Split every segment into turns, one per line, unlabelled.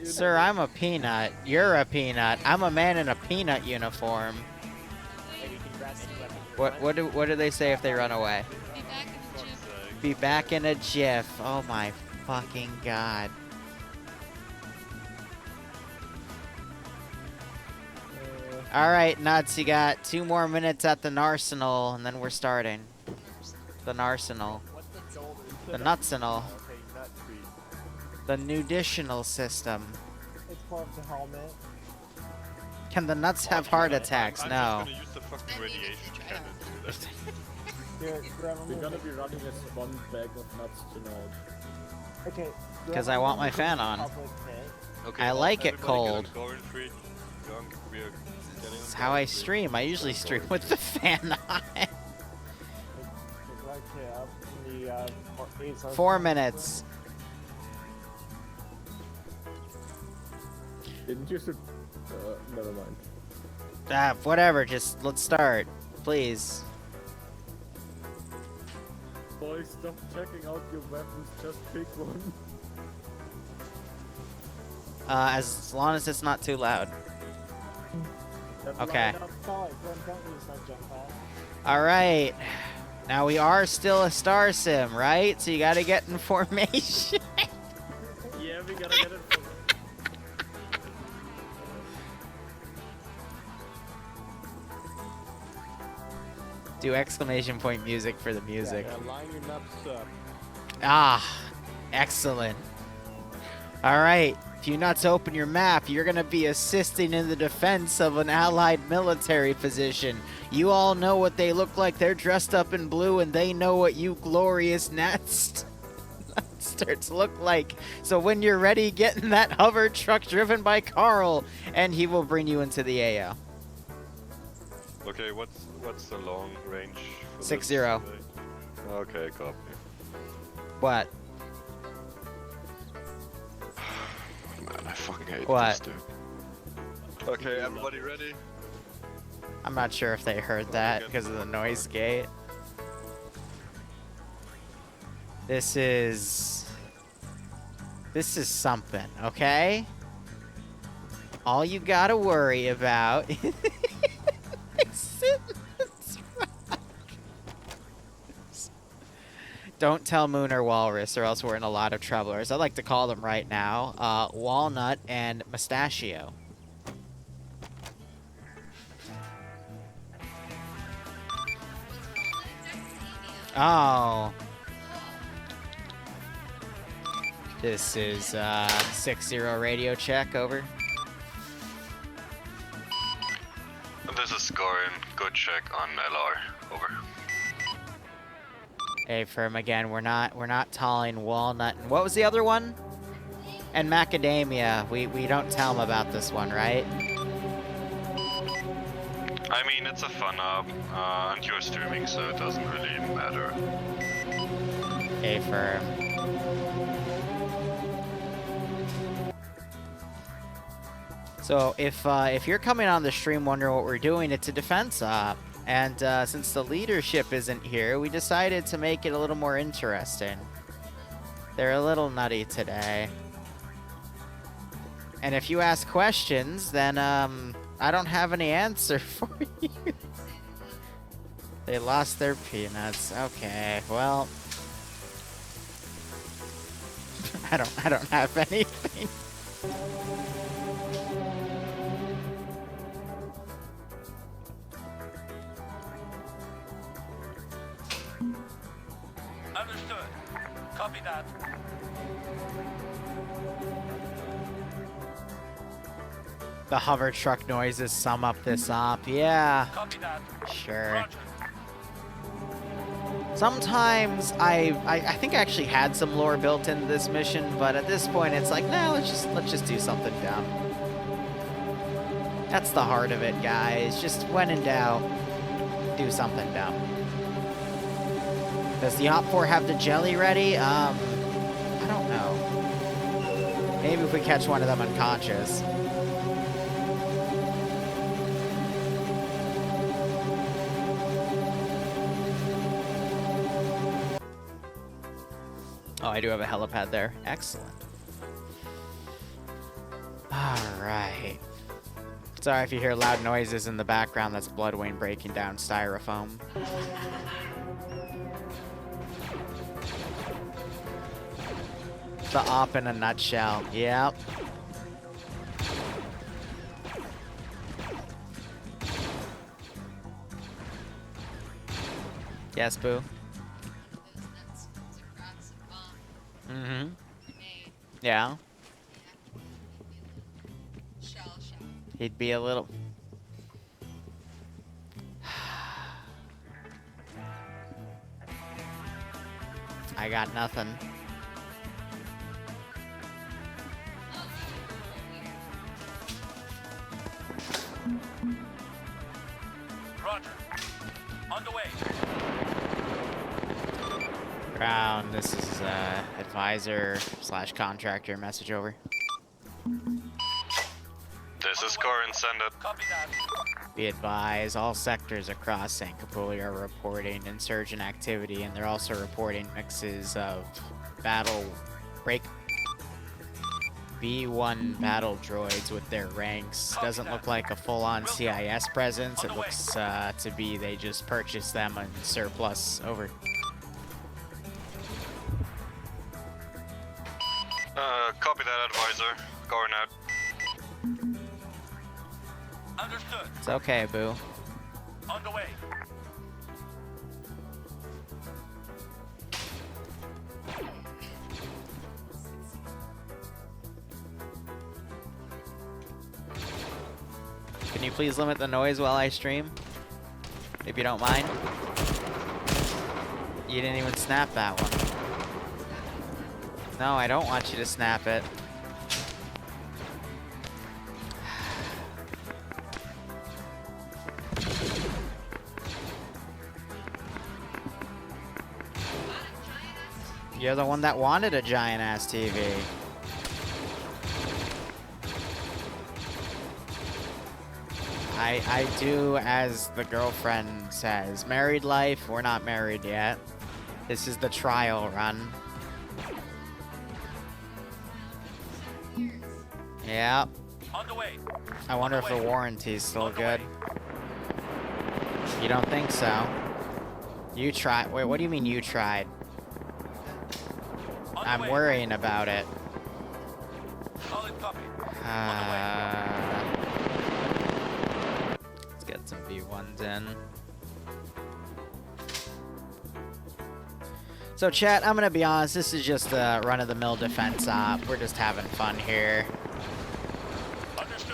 Sir, I'm a peanut. You're a peanut. I'm a man in a peanut uniform. What do they say if they run away? Be back in a jiff. Oh my fucking god. Alright, nuts, you got 2 more minutes at the Narsenal, and then we're starting. The Narsenal. The Nutsenal. The nuditional system.
It's part of the helmet.
Can the nuts have heart attacks? No.
I'm just gonna use the fucking radiation cannon to do that.
We're
gonna be running a one bag of nuts tonight.
Okay.
Because I want my fan on.
Okay,
I like it cold.
That's
how I stream. I usually stream with the fan on. 4 minutes.
Didn't you never mind.
Whatever, just let's start. Please.
Boys, stop checking out your weapons, just pick one.
As long as it's not too loud. Okay. Alright. Now we are still a star sim, right? So you gotta get in formation.
Yeah, we gotta get it.
Do exclamation point music for the music.
Yeah, line your nuts up.
Ah, excellent. Alright, if you nuts open your map, you're gonna be assisting in the defense of an allied military position. You all know what they look like. They're dressed up in blue, and they know what you glorious nesters look like. So when you're ready, get in that hover truck driven by Carl, and he will bring you into the AO.
Okay, what's the long range?
6-0.
Okay, copy.
What?
Man, I fucking hate
What?
this dude. Okay, everybody ready?
I'm not sure if they heard that because of the noise gate. This is something, okay? All you gotta worry about Don't tell Moon or Walrus, or else we're in a lot of trouble. Or as I like to call them right now, Walnut and Mustachio. Oh. This is 6-0 radio check, over.
This is Gorin. Good check on LR. Over.
Hey, firm again. We're not talling Walnut. And what was the other one? And Macadamia. We don't tell them about this one, right?
I mean, it's a fun up, and you're streaming, so it doesn't really matter.
Hey, firm. So if you're coming on the stream wondering what we're doing, it's a defense op. And since the leadership isn't here, we decided to make it a little more interesting. They're a little nutty today. And if you ask questions, then I don't have any answer for you. They lost their peanuts. Okay, well, I don't have anything.
Understood. Copy that.
The hover truck noises sum up this op. Yeah.
Copy that.
Sure.
Roger.
Sometimes I think I actually had some lore built into this mission, but at this point it's like, nah, let's just do something dumb. That's the heart of it, guys. Just when in doubt, do something dumb. Does the Op 4 have the jelly ready? I don't know. Maybe if we catch one of them unconscious. Oh, I do have a helipad there. Excellent. Alright. Sorry if you hear loud noises in the background, that's Bloodwayne breaking down styrofoam. The op in a nutshell. Yep. Yes, Boo? Mm-hmm. Yeah. He'd be a little... I got nothing.
Roger. On the way.
Ground, this is advisor / contractor message over.
This is current, send it.
Copy that.
Be advised, all sectors across St. Capuli are reporting insurgent activity, and they're also reporting mixes of battle break B1 battle droids with their ranks. Doesn't look like a full-on CIS presence. It looks to be they just purchased them in surplus. Over.
Copy that, advisor. Going out.
Understood.
It's okay, Boo.
On the way.
Can you please limit the noise while I stream? If you don't mind. You didn't even snap that one. No, I don't want you to snap it. You're the one that wanted a giant-ass TV. I do as the girlfriend says. Married life, we're not married yet. This is the trial run. Yep.
On the way.
I wonder if the warranty's still good. You don't think so? You tried. Wait, what do you mean you tried? I'm worrying about it.
Solid copy.
Let's get some V1s in. So chat, I'm gonna be honest, this is just a run-of-the-mill defense op. We're just having fun here.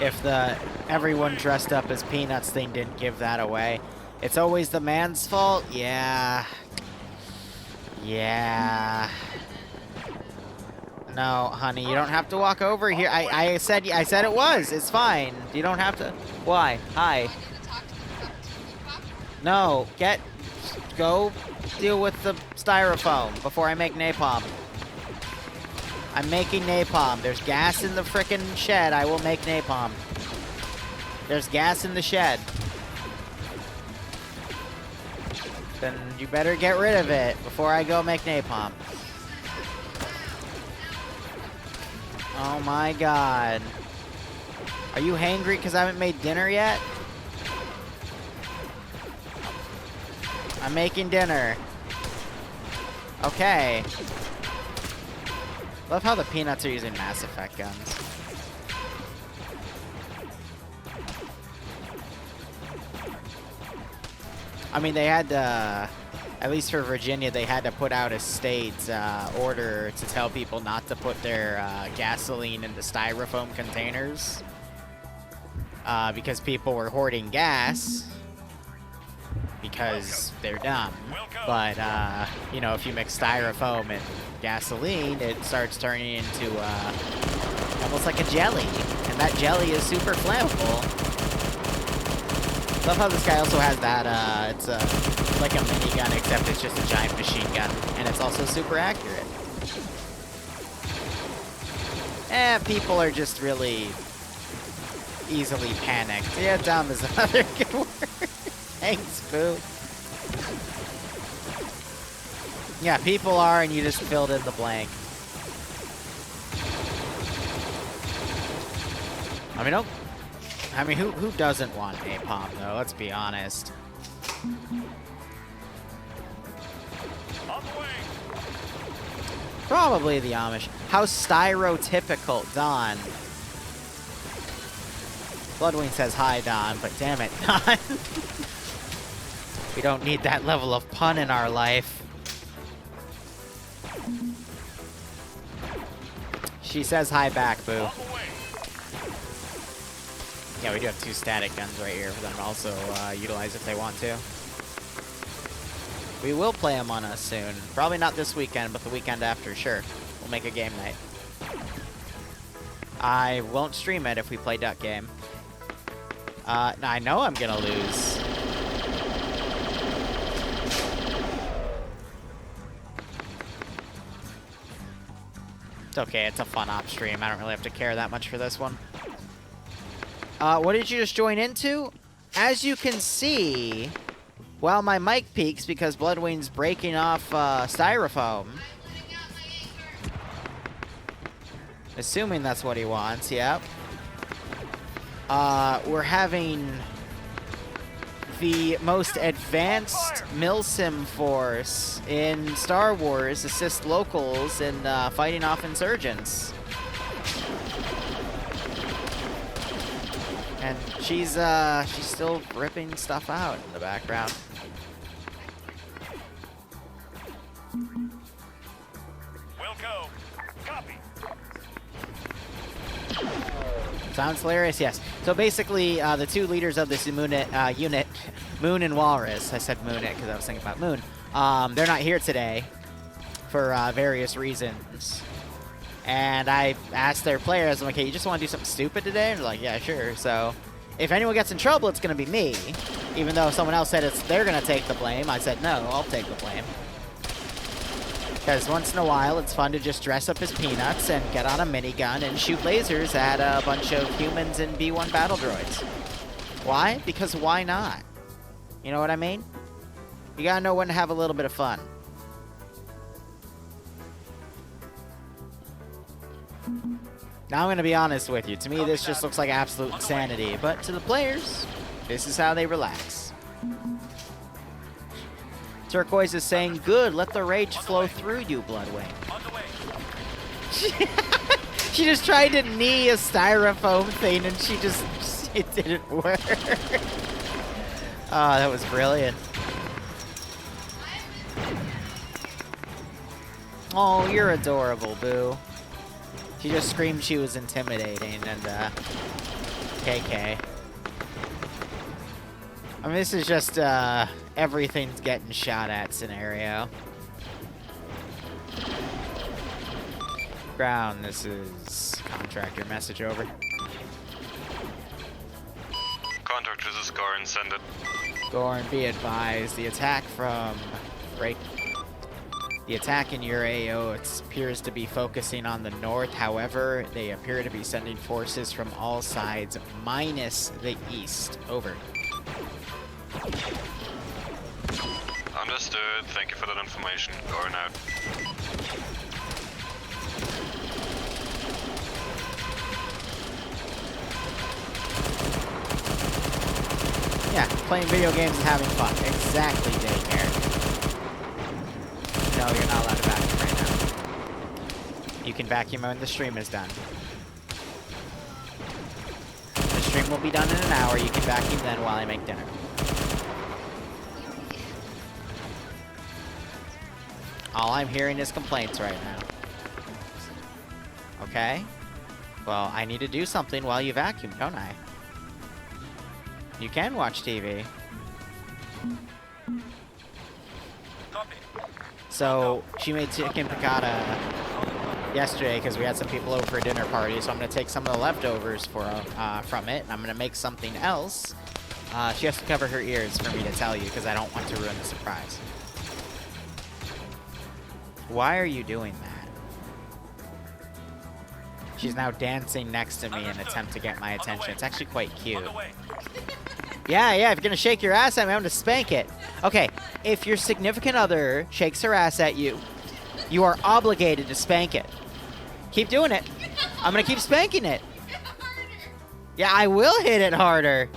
If the everyone dressed up as Peanuts thing didn't give that away, it's always the man's fault? Yeah. Yeah. No, honey, you don't have to walk over here. I said it was. It's fine. You don't have to. Why? Hi. No, go deal with the styrofoam before I make napalm. I'm making napalm. There's gas in the frickin' shed. I will make napalm. There's gas in the shed. Then you better get rid of it before I go make napalm. Oh my god. Are you hangry because I haven't made dinner yet? I'm making dinner. Okay. Love how the Peanuts are using Mass Effect guns. I mean, they had to, at least for Virginia, they had to put out a state order to tell people not to put their gasoline in the styrofoam containers because people were hoarding gas because they're dumb. But, you know, if you mix styrofoam and gasoline, it starts turning into almost like a jelly. And that jelly is super flammable. Love how this guy also has that, it's like a minigun, except it's just a giant machine gun. And it's also super accurate. People are just really easily panicked. Yeah, dumb is another good word. Thanks, Boo. Yeah, people are, and you just filled in the blank. I mean, don't. I mean, who doesn't want napalm though? Let's be honest.
On the way.
Probably the Amish. How stereotypical, Don. Bloodwing says hi, Don, but damn it, Don. We don't need that level of pun in our life. She says hi back, boo.
On the way.
Yeah, we do have 2 static guns right here for them to also utilize if they want to. We will play Among Us soon. Probably not this weekend, but the weekend after, sure. We'll make a game night. I won't stream it if we play Duck Game. I know I'm gonna lose. It's okay, it's a fun op stream. I don't really have to care that much for this one. What did you just join into? As you can see, while my mic peaks because Bloodwing's breaking off styrofoam. Assuming that's what he wants, yep. We're having the most advanced milsim force in Star Wars assist locals in fighting off insurgents. And she's still ripping stuff out in the background.
We'll go. Copy.
Sounds hilarious, yes. So basically, the 2 leaders of this unit, Moon and Walrus, I said Moon it because I was thinking about Moon, they're not here today for various reasons. And I asked their players, I'm like, hey, you just want to do something stupid today? And they're like, yeah, sure. So if anyone gets in trouble, it's going to be me. Even though someone else said they're going to take the blame, I said, no, I'll take the blame. Because once in a while, it's fun to just dress up as Peanuts and get on a minigun and shoot lasers at a bunch of humans and B-1 battle droids. Why? Because why not? You know what I mean? You gotta know when to have a little bit of fun. Now I'm gonna be honest with you. To me, this just looks like absolute insanity. But to the players, this is how they relax. Turquoise is saying, good, let the rage flow through you, Bloodwing.
On the way.
She just tried to knee a styrofoam thing and it didn't work. Oh, that was brilliant. Oh, you're adorable, Boo. She just screamed she was intimidating and, KK. I mean, this is just, everything's getting shot at scenario. Ground, this is contractor message over.
Contact, this is Gorn, send it.
Gorn, be advised, the attack in your AO appears to be focusing on the north. However, they appear to be sending forces from all sides minus the east. Over.
Understood. Thank you for that information. Gorn out.
Yeah, playing video games and having fun. Exactly, Daycare. No, you're not allowed to vacuum right now. You can vacuum when the stream is done. The stream will be done in an hour. You can vacuum then while I make dinner. All I'm hearing is complaints right now. Okay? Well, I need to do something while you vacuum, don't I? You can watch TV.
Copy.
So, she made chicken piccata yesterday because we had some people over for a dinner party, so I'm going to take some of the leftovers from it, and I'm going to make something else. She has to cover her ears for me to tell you because I don't want to ruin the surprise. Why are you doing that? She's now dancing next to me in an attempt to get my attention. It's actually quite cute.
On the way.
Yeah, if you're gonna shake your ass at me, I'm gonna spank it. Okay, if your significant other shakes her ass at you, you are obligated to spank it. Keep doing it. I'm gonna keep spanking it. Yeah, I will hit it harder.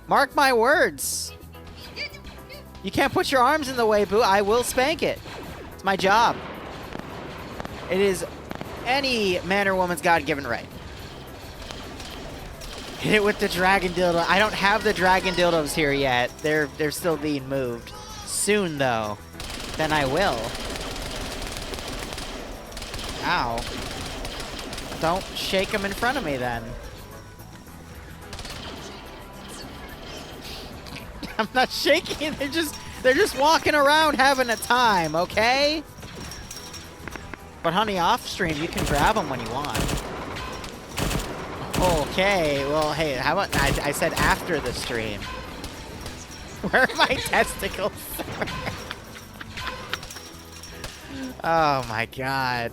Mark my words. You can't put your arms in the way, Boo. I will spank it. It's my job. It is any man or woman's God-given right. Hit it with the dragon dildo. I don't have the dragon dildos here yet. They're still being moved. Soon, though. Then I will. Ow. Don't shake them in front of me, then. I'm not shaking. They're just walking around having a time, okay? But honey, off stream, you can grab them when you want. Okay, well, hey, how about I said after the stream? Where are my testicles? Oh my god.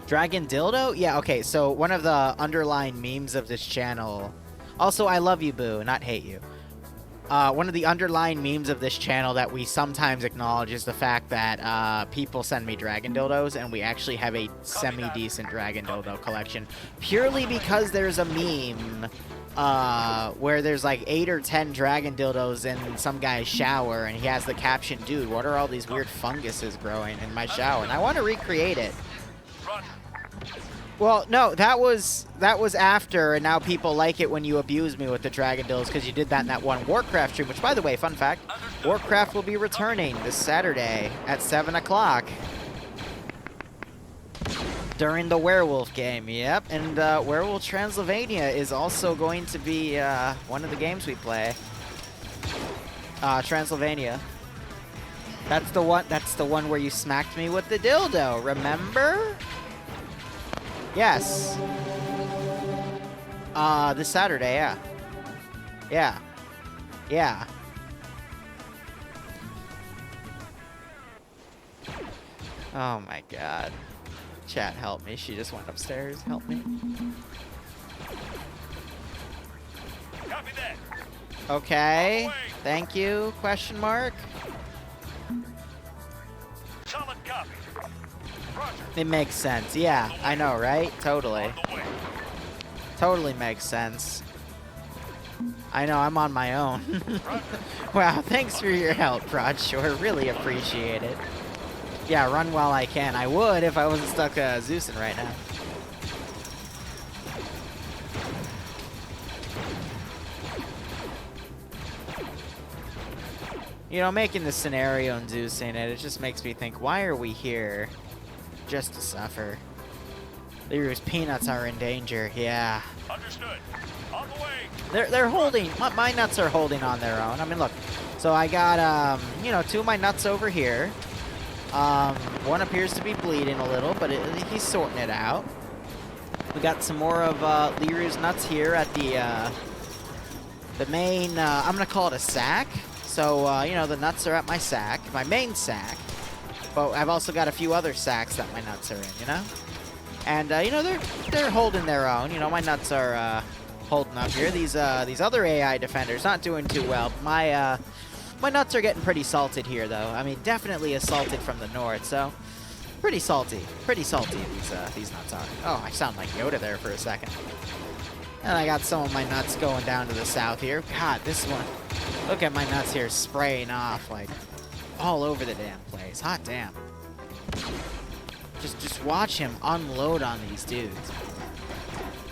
Dragon dildo? Yeah, okay, so one of the underlying memes of this channel. Also, I love you, Boo, not hate you. One of the underlying memes of this channel that we sometimes acknowledge is the fact that people send me dragon dildos, and we actually have a semi-decent dragon dildo collection. Purely because there's a meme where there's like 8 or 10 dragon dildos in some guy's shower, and he has the caption, "Dude, what are all these weird funguses growing in my shower?" And I want to recreate it. Well, no, that was after, and now people like it when you abuse me with the dragon dildos because you did that in that one Warcraft stream, which, by the way, fun fact, Warcraft will be returning this Saturday at 7 o'clock during the werewolf game. Yep, and Werewolf Transylvania is also going to be one of the games we play. Transylvania. That's the one where you smacked me with the dildo, remember? Yes. This Saturday, yeah. Yeah. Yeah. Oh my god. Chat, help me. She just went upstairs. Help me.
Copy that.
Okay. Thank you. Question mark.
Solid copy. Roger.
It makes sense. Yeah, I know, right? Totally.
On the way.
Totally makes sense. I know, I'm on my own. Wow, thanks for your help, Broadshore. Really appreciate it. Yeah, run while I can. I would if I wasn't stuck Zeusing right now. You know, making the scenario and Zeusing it, it just makes me think, why are we here? Just to suffer. Liru's peanuts are in danger, yeah.
Understood. On the way.
They're holding, my nuts are holding on their own. I mean, look, so I got, you know, 2 of my nuts over here. One appears to be bleeding a little, but he's sorting it out. We got some more of Liru's nuts here at the main, I'm gonna call it a sack. So, you know, the nuts are at my sack, my main sack. But I've also got a few other sacks that my nuts are in, you know? And, you know, they're holding their own. You know, my nuts are holding up here. These other AI defenders not doing too well. My nuts are getting pretty salted here, though. I mean, definitely assaulted from the north, so pretty salty. Pretty salty, these nuts are. Oh, I sound like Yoda there for a second. And I got some of my nuts going down to the south here. God, this one. Look at my nuts here spraying off, like, all over the damn place. Hot damn. Just watch him unload on these dudes.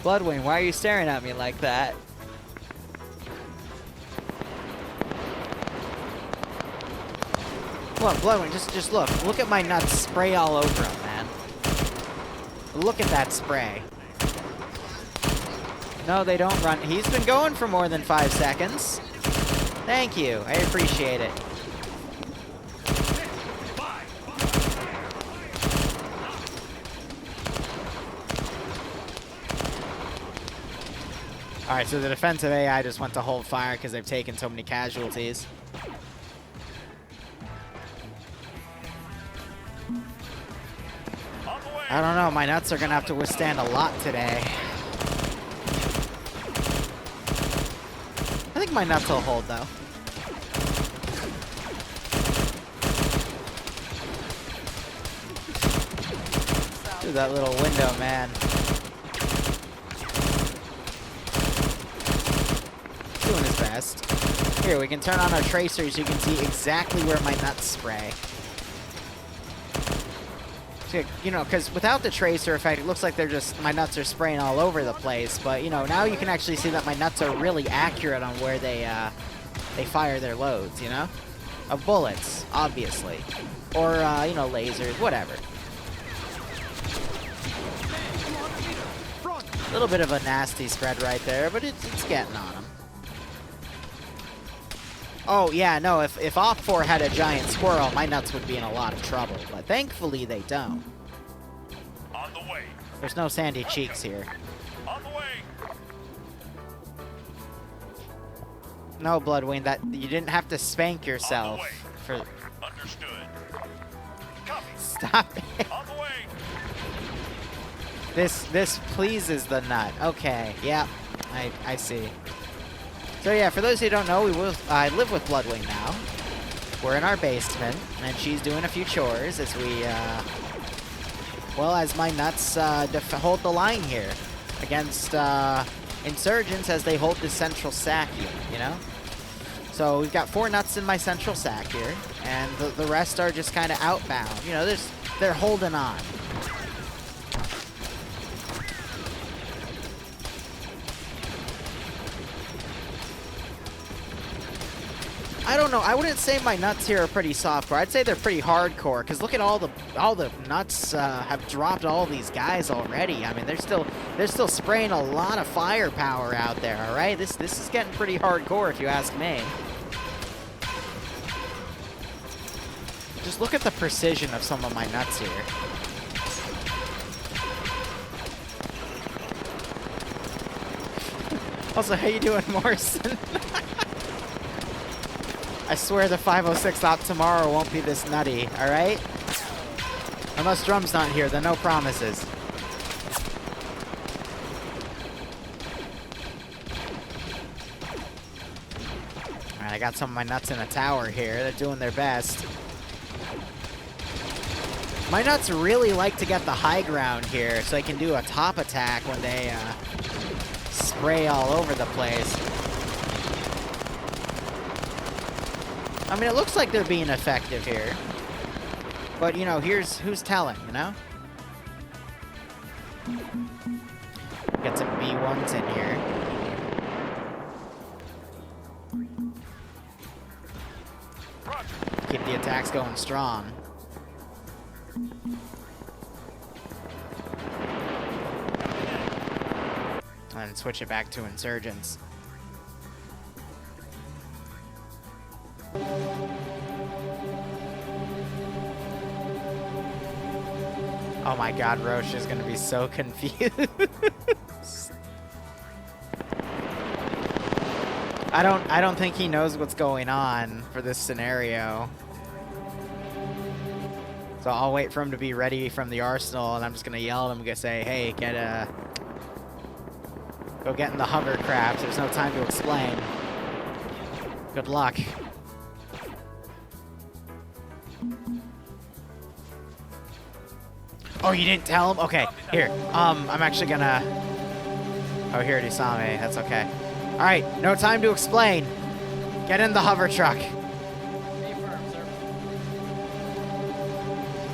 Bloodwing, why are you staring at me like that? Look, Bloodwing, just look. Look at my nuts spray all over him, man. Look at that spray. No, they don't run. He's been going for more than 5 seconds. Thank you. I appreciate it. Alright, so the defensive AI just went to hold fire because they've taken so many casualties. I don't know, my nuts are gonna have to withstand a lot today. I think my nuts will hold, though. Through that little window, man. best. Here, we can turn on our tracer so you can see exactly where my nuts spray. So, you know, because without the tracer effect, it looks like my nuts are spraying all over the place. But, you know, now you can actually see that my nuts are really accurate on where they fire their loads, you know? Of bullets, obviously. Or, you know, lasers, whatever. A little bit of a nasty spread right there, but it's getting on them. Oh, yeah, no, if Op 4 had a giant squirrel, my nuts would be in a lot of trouble. But thankfully, they don't.
On the way.
There's no sandy cheeks here.
On the way.
No, Bloodwing, that you didn't have to spank yourself for...
Understood. Copy.
Stop it.
On the way.
This pleases the nut. Okay, yeah, I see. So yeah, for those who don't know, I live with Bloodwing now. We're in our basement, and she's doing a few chores as we, well, as my nuts hold the line here against insurgents as they hold the central sack unit, you know? So we've got 4 nuts in my central sack here, and the rest are just kind of outbound. You know, they're holding on. I don't know. I wouldn't say my nuts here are pretty softcore. I'd say they're pretty hardcore. Cause look at all the nuts have dropped all these guys already. I mean, they're still spraying a lot of firepower out there. All right, this is getting pretty hardcore if you ask me. Just look at the precision of some of my nuts here. Also, how you doing, Morrison? I swear the 506 op tomorrow won't be this nutty, alright? Unless Drum's not here, then no promises. Alright, I got some of my nuts in a tower here. They're doing their best. My nuts really like to get the high ground here so they can do a top attack when they spray all over the place. I mean, it looks like they're being effective here. But, you know, who's telling, you know? Get some B1s in here. Keep the attacks going strong. And switch it back to insurgents. Oh my god, Roche is gonna be so confused. I don't think he knows what's going on for this scenario. So I'll wait for him to be ready from the arsenal, and I'm just gonna yell at him and say, hey, go get in the hovercraft. There's no time to explain. Good luck. Oh, you didn't tell him? Okay, here. I'm actually gonna... Oh, he already saw me. That's okay. All right, no time to explain. Get in the hover truck.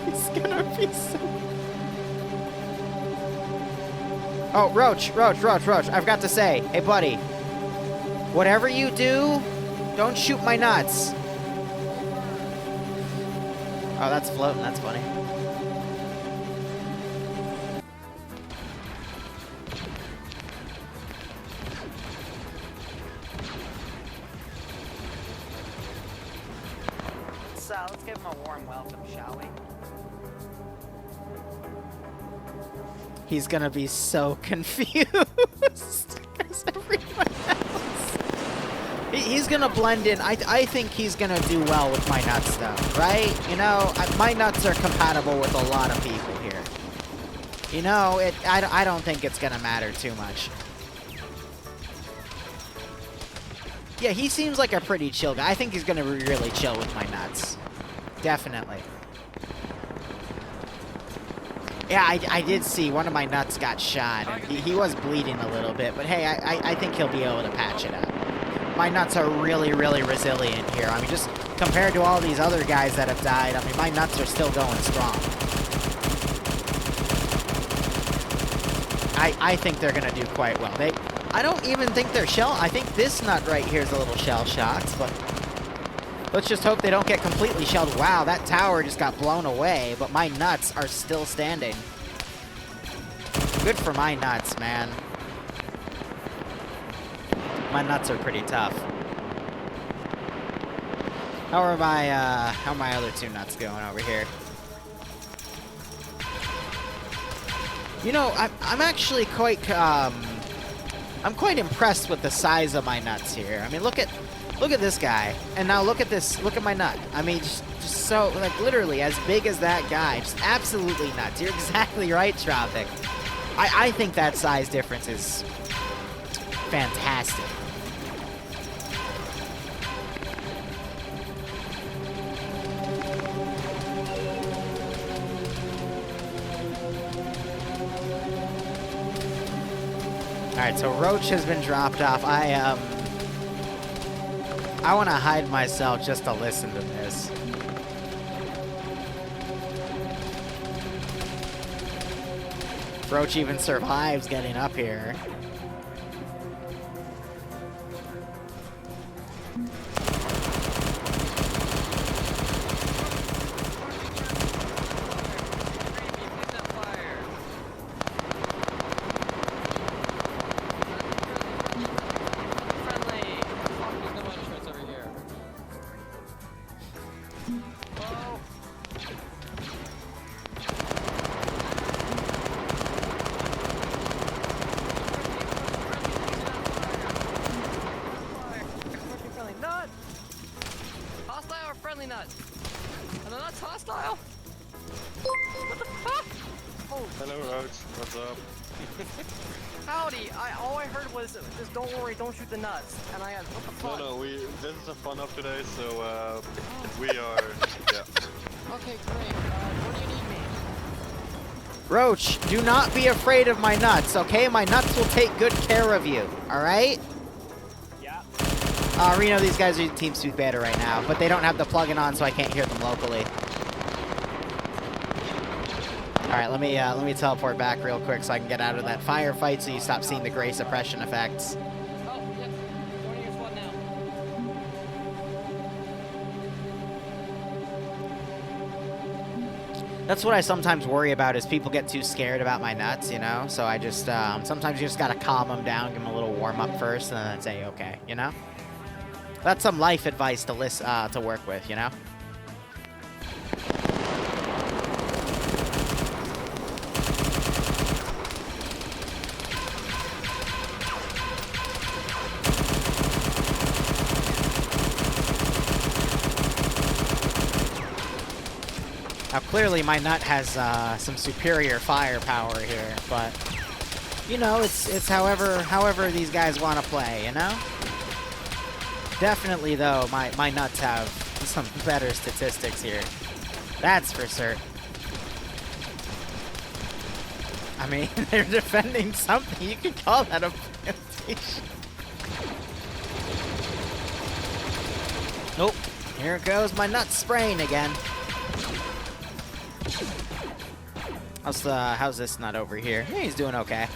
He's gonna be so... Oh, Roach. I've got to say. Hey, buddy. Whatever you do, don't shoot my nuts. Oh, that's floating. That's funny. Let's give him a warm welcome, shall we? He's gonna be so confused. As everyone else. He's gonna blend in. I think he's gonna do well with my nuts, though, right? You know, my nuts are compatible with a lot of people here. You know, I don't think it's gonna matter too much. Yeah, he seems like a pretty chill guy. I think he's gonna really chill with my nuts. Definitely. Yeah, I did see one of my nuts got shot, and he was bleeding a little bit, but hey, I think he'll be able to patch it up. my nuts are really, really resilient here. I mean, just compared to all these other guys that have died, I mean, my nuts are still going strong. I think they're gonna do quite well. I don't even think they're I think this nut right here is a little shell-shocked, but let's just hope they don't get completely shelled. Wow, that tower just got blown away, but my nuts are still standing. Good for my nuts, man. My nuts are pretty tough. How are my other two nuts going over here? You know, I'm actually quite I'm quite impressed with the size of my nuts here. I mean, look at this guy, and now look at my nut. I mean, just so, like, literally as big as that guy. Just absolutely nuts. You're exactly right, Tropic. I think that size difference is fantastic. Alright, so Roach has been dropped off. I want to hide myself just to listen to this. Roach even survives getting up here.
Hello, Roach. What's up?
Howdy! All I heard was just don't worry, don't shoot the nuts. And I what the fuck?
No, this is a fun up today, so we are, yeah.
Okay, great. Where do you need me?
Roach, do not be afraid of my nuts, okay? My nuts will take good care of you, alright?
Yeah.
Reno, these guys are Team Sooth Beta right now, but they don't have the plugin on, so I can't hear them locally. Alright, let me teleport back real quick so I can get out of that firefight so you stop seeing the gray suppression effects.
Oh, yep. Joining your squad now.
That's what I sometimes worry about is people get too scared about my nuts, you know? So I just, sometimes you just gotta calm them down, give them a little warm-up first, and then say, okay, you know? That's some life advice to to work with, you know? Now, clearly, my nut has some superior firepower here, but you know, it's however these guys want to play, you know. Definitely, though, my nuts have some better statistics here. That's for certain. I mean, they're defending something. You could call that a plantation. Nope. Here goes my nut spraying again. How's this nut over here? Yeah, he's doing okay.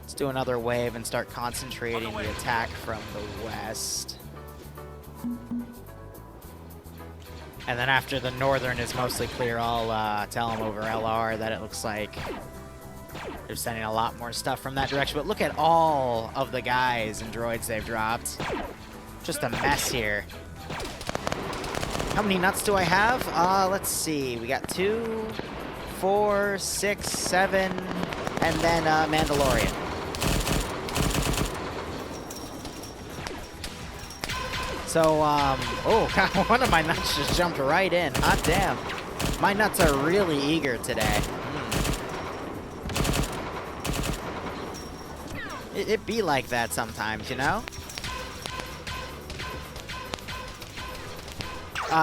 Let's do another wave and start concentrating the attack from the west. And then after the northern is mostly clear, I'll tell him over LR that it looks like they're sending a lot more stuff from that direction. But look at all of the guys and droids they've dropped. Just a mess here. How many nuts do I have? Let's see. We got 2, 4, 6, 7, and then Mandalorian. So, oh, God, one of my nuts just jumped right in. Hot damn. My nuts are really eager today. It be like that sometimes, you know?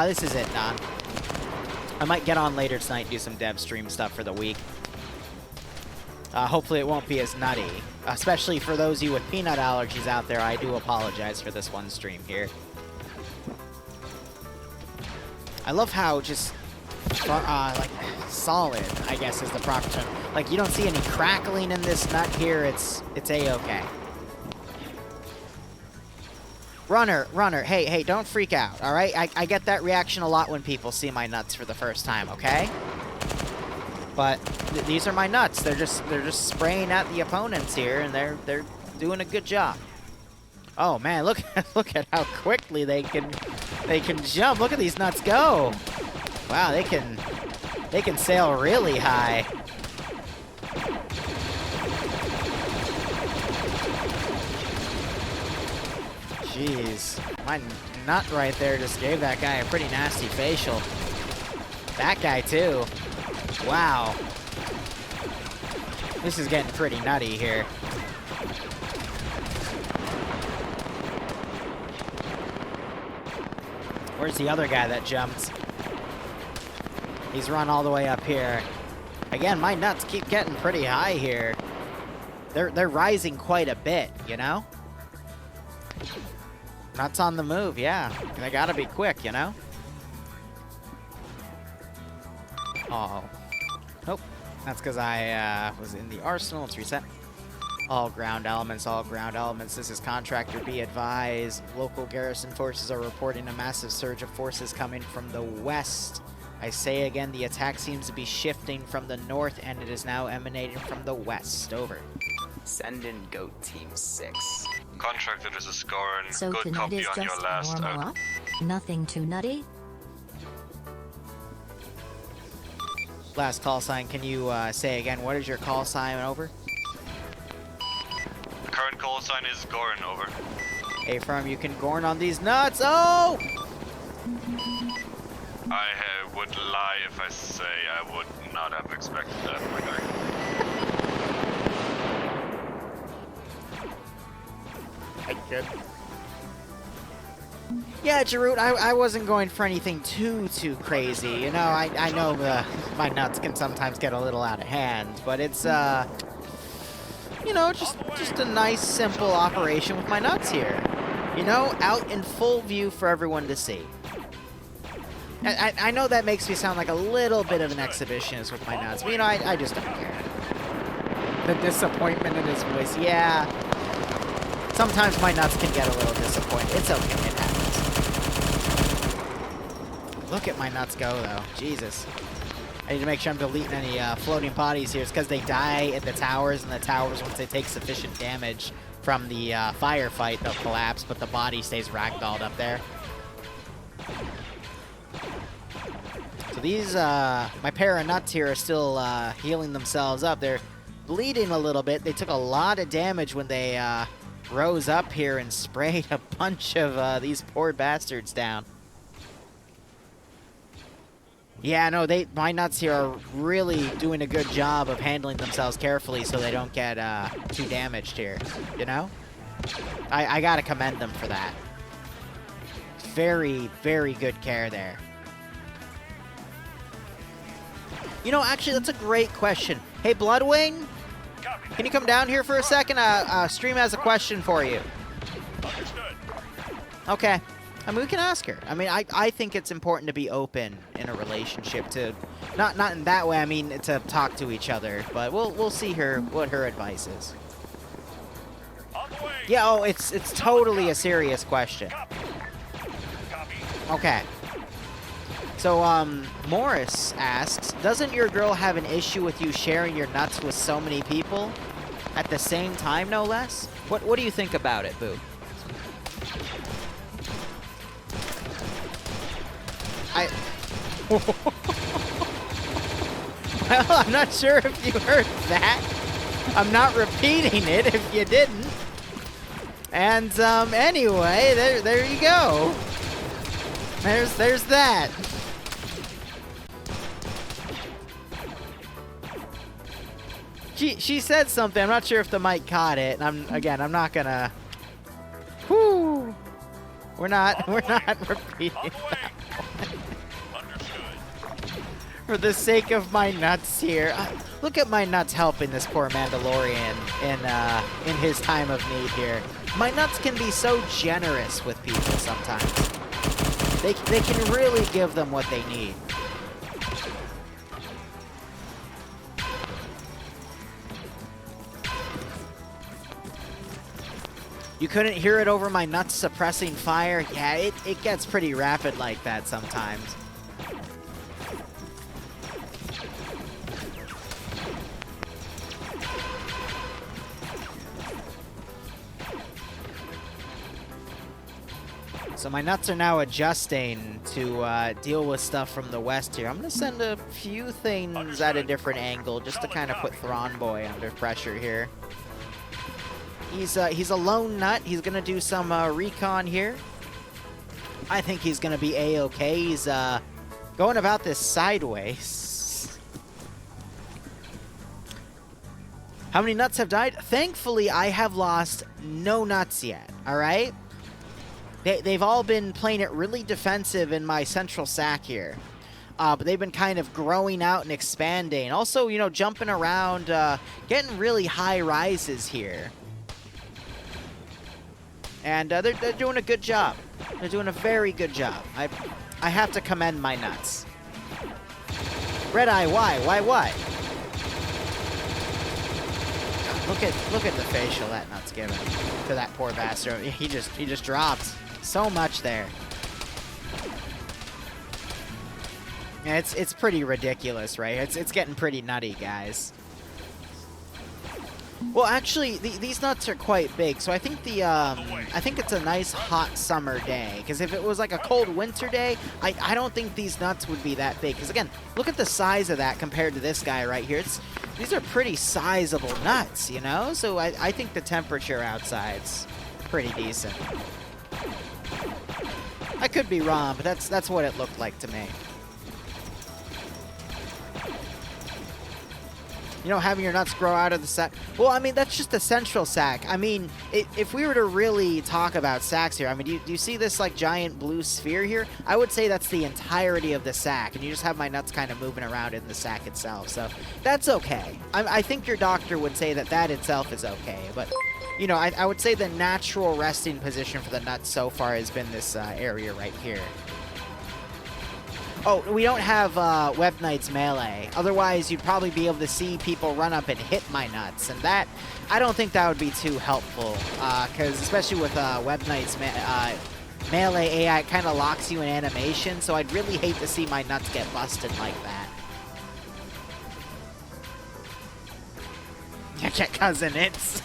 This is it, Don. I might get on later tonight, do some dev stream stuff for the week. Hopefully it won't be as nutty. Especially for those of you with peanut allergies out there, I do apologize for this one stream here. I love how just, like, solid, I guess is the proper term. Like, you don't see any crackling in this nut here, it's A-okay. Runner, hey, don't freak out, alright? I get that reaction a lot when people see my nuts for the first time, okay? But these are my nuts. They're just spraying at the opponents here, and they're doing a good job. Oh man, look at how quickly they can jump. Look at these nuts go. Wow, they can sail really high. Jeez, my nut right there just gave that guy a pretty nasty facial. That guy too. Wow. This is getting pretty nutty here. Where's the other guy that jumped? He's run all the way up here. Again, my nuts keep getting pretty high here. They're rising quite a bit, you know? Nuts on the move, yeah. They gotta be quick, you know? Oh. Nope. That's because I was in the arsenal. Let's reset. All ground elements, all ground elements. This is Contractor. Be advised. Local garrison forces are reporting a massive surge of forces coming from the west. I say again, the attack seems to be shifting from the north, and it is now emanating from the west. Over.
Send in Goat Team 6.
Contractor, this is Goran.
So
Good
tonight
copy
is
on your
just
last
normal
out.
up? Nothing too nutty?
Last call sign. Can you say again? What is your call sign? Over.
The current call sign is Goran, over.
Hey, firm, you can gorn on these nuts. Oh!
I would lie if I say I would not have expected that, my guy.
I get
Yeah, Jarut, I wasn't going for anything too crazy. You know, I know my nuts can sometimes get a little out of hand, but it's, you know, just a nice, simple operation with my nuts here. You know, out in full view for everyone to see. I know that makes me sound like a little bit of an exhibitionist with my nuts, but, you know, I just don't care. The disappointment in his voice, yeah. Sometimes my nuts can get a little disappointed. It's okay, it happens. Look at my nuts go, though. Jesus. I need to make sure I'm deleting any floating bodies here. It's because they die at the towers, and the towers, once they take sufficient damage from the firefight, they'll collapse, but the body stays ragdolled up there. So these, my pair of nuts here are still healing themselves up. They're bleeding a little bit. They took a lot of damage when they rose up here and sprayed a bunch of these poor bastards down. Yeah, no, my nuts here are really doing a good job of handling themselves carefully so they don't get too damaged here, you know? I gotta commend them for that. Very, very good care there. You know, actually, that's a great question. Hey, Bloodwing, can you come down here for a second? Stream has a question for you.
Understood.
Okay. I mean, we can ask her. I mean, I think it's important to be open in a relationship to, not in that way, I mean, to talk to each other, but we'll see what her advice is.
On the way.
Yeah, oh, it's totally a serious question.
Copy. Copy.
Okay. So, Morris asks, doesn't your girl have an issue with you sharing your nuts with so many people at the same time, no less? What do you think about it, Boo? Well, I'm not sure if you heard that. I'm not repeating it if you didn't. And, anyway, there you go. There's that. She said something. I'm not sure if the mic caught it. And I'm not gonna. Whoo! We're not repeating.
On the way. Understood.
For the sake of my nuts here. Look at my nuts helping this poor Mandalorian in his time of need here. My nuts can be so generous with people sometimes. They can really give them what they need. You couldn't hear it over my nuts suppressing fire? Yeah, it gets pretty rapid like that sometimes. So my nuts are now adjusting to deal with stuff from the west here. I'm going to send a few things at a different angle just to kind of put Thrawn Boy under pressure here. He's a lone nut. He's going to do some recon here. I think he's going to be A-okay. He's going about this sideways. How many nuts have died? Thankfully, I have lost no nuts yet, all right? They've all been playing it really defensive in my central sack here. But they've been kind of growing out and expanding. Also, you know, jumping around, getting really high rises here. And they're doing a good job. They're doing a very good job. I have to commend my nuts. Red Eye, why? Why? Look at the facial that nut's giving to that poor bastard. He just dropped so much there. Yeah, it's pretty ridiculous, right? It's getting pretty nutty, guys. Well, actually, these nuts are quite big, so I think I think it's a nice hot summer day. Because if it was like a cold winter day, I don't think these nuts would be that big. Because again, look at the size of that compared to this guy right here. These are pretty sizable nuts, you know. So I think the temperature outside's pretty decent. I could be wrong, but that's what it looked like to me. You know, having your nuts grow out of the sack. Well, I mean, that's just the central sack. I mean, if we were to really talk about sacks here, I mean, do you see this, like, giant blue sphere here? I would say that's the entirety of the sack, and you just have my nuts kind of moving around in the sack itself. So that's okay. I think your doctor would say that itself is okay. But, you know, I would say the natural resting position for the nuts so far has been this area right here. Oh, we don't have Web Knight's melee. Otherwise, you'd probably be able to see people run up and hit my nuts. And that, I don't think that would be too helpful. Because especially with Web Knight's melee AI, it kind of locks you in animation. So I'd really hate to see my nuts get busted like that. Yeah, Cousin It's.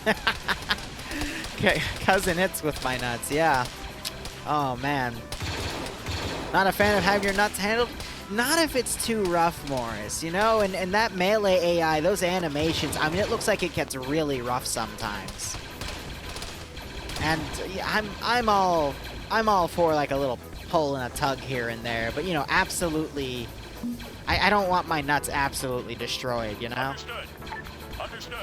Cousin It's with my nuts, yeah. Oh, man. Not a fan of having your nuts handled? Not if it's too rough, Morris, you know? And that melee AI, those animations, I mean, it looks like it gets really rough sometimes. And yeah, I'm all for like a little pull and a tug here and there, but you know, absolutely, I don't want my nuts absolutely destroyed, you know?
Understood.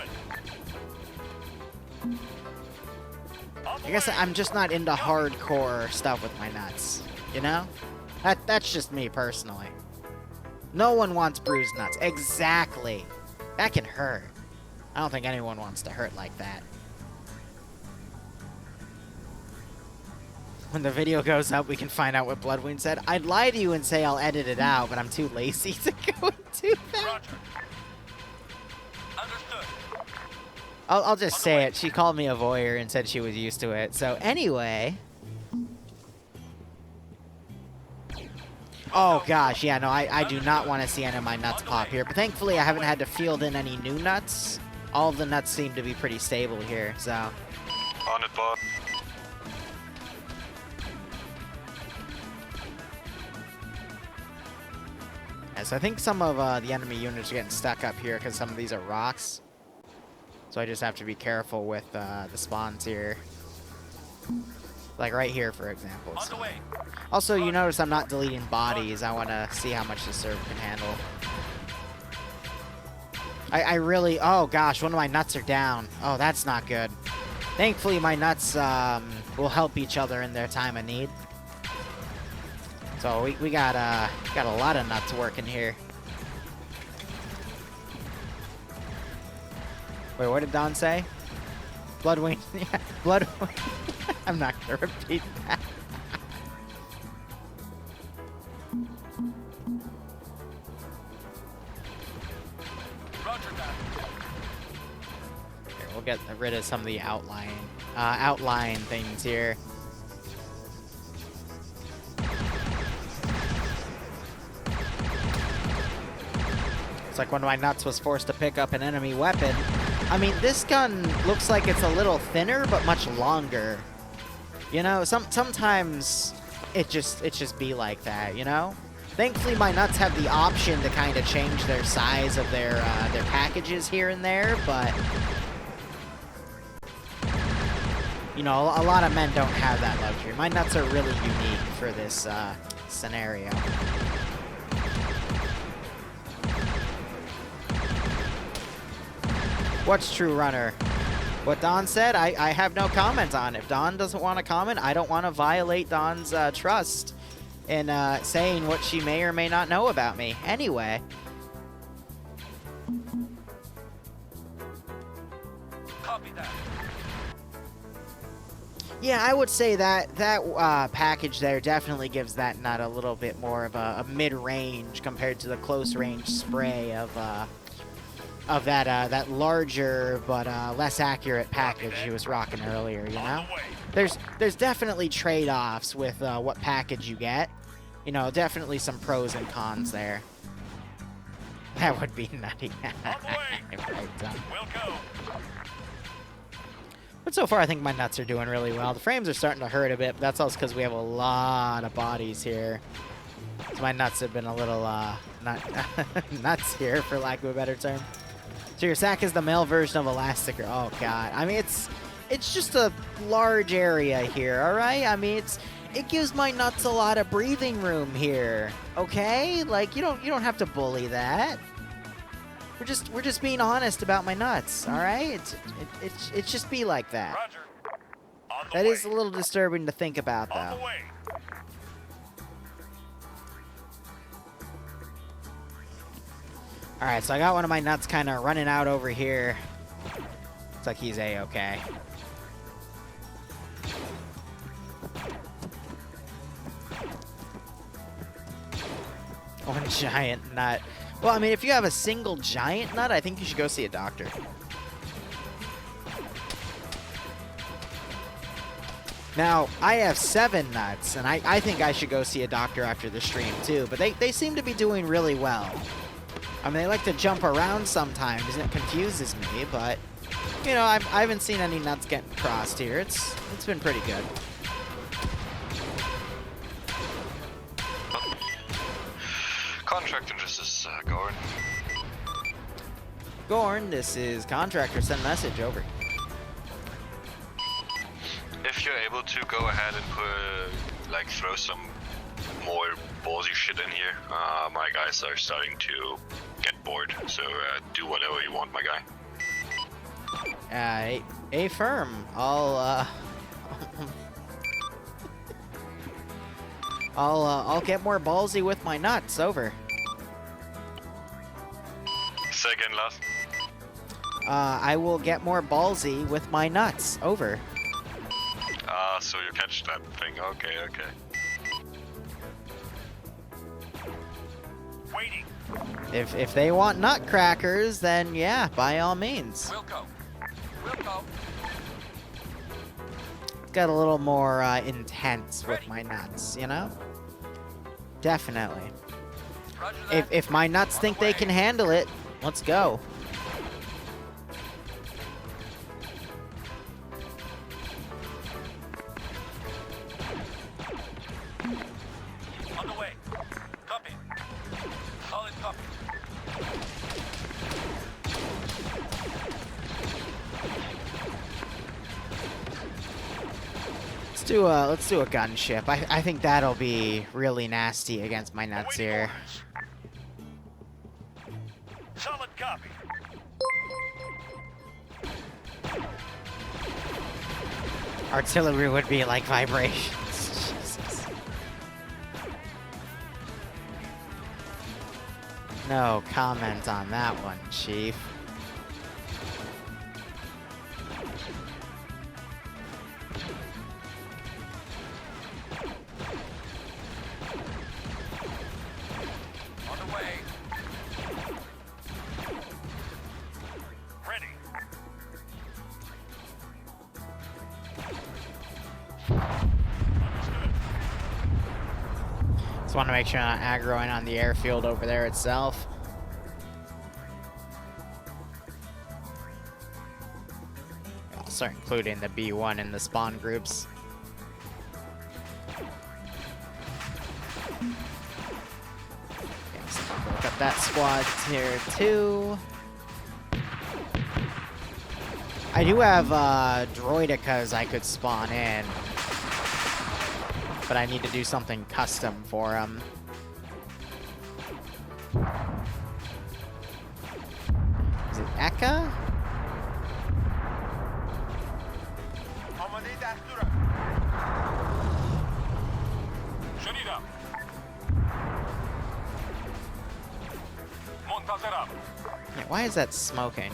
I guess I'm just not into hardcore stuff with my nuts, you know? That's just me personally. No one wants bruised nuts. Exactly. That can hurt. I don't think anyone wants to hurt like that. When the video goes up, we can find out what Bloodwind said. I'd lie to you and say I'll edit it out, but I'm too lazy to go and do that.
Roger. Understood.
I'll just say it. She called me a voyeur and said she was used to it. So anyway... Oh gosh, yeah, no, I do not want to see any of my nuts pop here. But thankfully, I haven't had to field in any new nuts. All of the nuts seem to be pretty stable here, so...
On it, boss.
Yeah, so I think some of the enemy units are getting stuck up here because some of these are rocks. So I just have to be careful with the spawns here. Like right here, for example.
On the way.
Also, you notice I'm not deleting bodies. I want to see how much the server can handle. I really... Oh, gosh, one of my nuts are down. Oh, that's not good. Thankfully, my nuts will help each other in their time of need. So we got a lot of nuts working here. Wait, what did Don say? Bloodwing. Yeah, Bloodwing. I'm not gonna repeat that.
Roger that.
Here, we'll get rid of some of the outline things here. It's like one of my nuts was forced to pick up an enemy weapon. I mean, this gun looks like it's a little thinner, but much longer. You know, sometimes it just be like that, you know? Thankfully, my nuts have the option to kind of change their size of their packages here and there, but you know, a lot of men don't have that luxury. My nuts are really unique for this scenario. What's true, runner? What Don said, I have no comment on. If Don doesn't want to comment, I don't want to violate Don's trust in saying what she may or may not know about me. Anyway.
Copy that.
Yeah, I would say that package there definitely gives that nut a little bit more of a mid-range compared to the close-range spray of that larger but less accurate package he was rocking earlier, you know? There's definitely trade-offs with what package you get. You know, definitely some pros and cons there. That would be nutty. Right, done.
We'll go.
But so far, I think my nuts are doing really well. The frames are starting to hurt a bit, but that's also because we have a lot of bodies here. So my nuts have been a little nuts here, for lack of a better term. So your sack is the male version of Elastic. Oh god, I mean it's just a large area here. All right, I mean it gives my nuts a lot of breathing room here. Okay, like you don't have to bully that. We're just being honest about my nuts. All right, it's just be like that.
Roger. On the
That
way.
is a little disturbing to think about,
On
though.
the way.
All right, so I got one of my nuts kind of running out over here. Looks like he's A-okay. One giant nut. Well, I mean, if you have a single giant nut, I think you should go see a doctor. Now, I have 7 nuts, and I think I should go see a doctor after the stream, too. But they seem to be doing really well. I mean, they like to jump around sometimes, and it confuses me, but, you know, I haven't seen any nuts getting crossed here. It's been pretty good.
Contractor, this is Gorn.
Gorn, this is Contractor. Send message, over.
If you're able to go ahead and put, like, throw some more ballsy shit in here, my guys are starting to get bored, so do whatever you want, my guy.
A firm. I'll get more ballsy with my nuts, over.
Say again, last.
I will get more ballsy with my nuts, over.
So you catch that thing, okay.
Waiting.
If they want nutcrackers, then yeah, by all means.
We'll go. We'll go.
Got a little more intense with my nuts, you know? Definitely.
Roger that.
If my nuts think they can handle it, let's go.
On the way. Copy. Solid copy.
Let's do a gunship. I think that'll be really nasty against my nuts
Awaiting
here.
orders. Solid copy.
Artillery would be like vibrations. Jesus. No comment on that one, Chief. Just want to make sure I'm not aggroing on the airfield over there itself. I'll start including the B1 in the spawn groups. Okay, so look up that squad here too. I do have droidicas I could spawn in, but I need to do something custom for them. Is it Eka?
شنیدم. منتظرم.
Yeah, why is that smoking?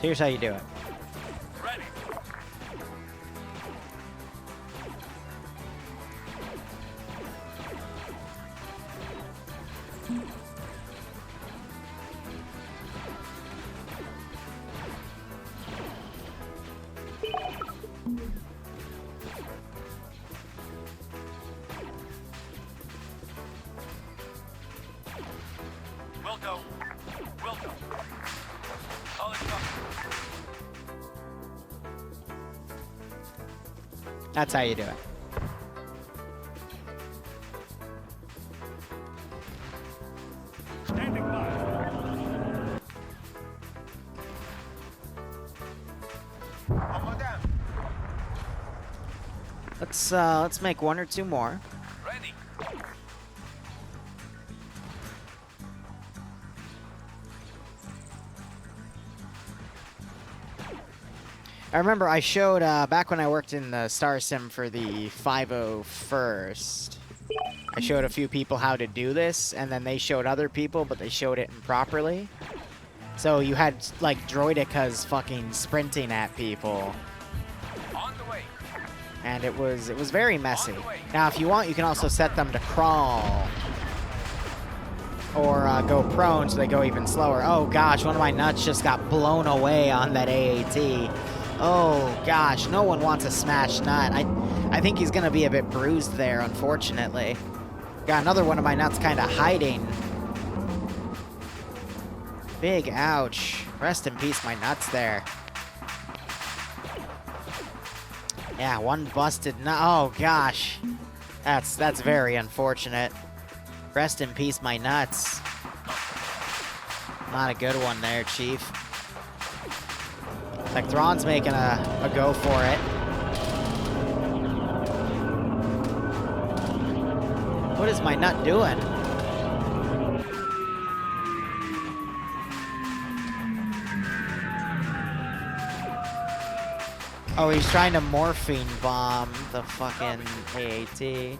Here's how you do it.
Ready. Will go. Will go. Solid copy.
That's how you do it.
Standing by.
Let's make one or two more.
Ready.
I remember I showed back when I worked in the Star Sim for the 501st. I showed a few people how to do this, and then they showed other people, but they showed it improperly. So you had like droidicas fucking sprinting at people,
On the way.
and it was very messy. Now, if you want, you can also set them to crawl or go prone, so they go even slower. Oh gosh, one of my nuts just got blown away on that AAT. Oh gosh, no one wants a smashed nut. I think he's gonna be a bit bruised there, unfortunately. Got another one of my nuts kind of hiding. Big ouch. Rest in peace, my nuts there. Yeah, one busted nut. Oh gosh, that's very unfortunate. Rest in peace, my nuts. Not a good one there, Chief. Like Thrawn's making a go for it. What is my nut doing? Oh, he's trying to morphine bomb the fucking AAT.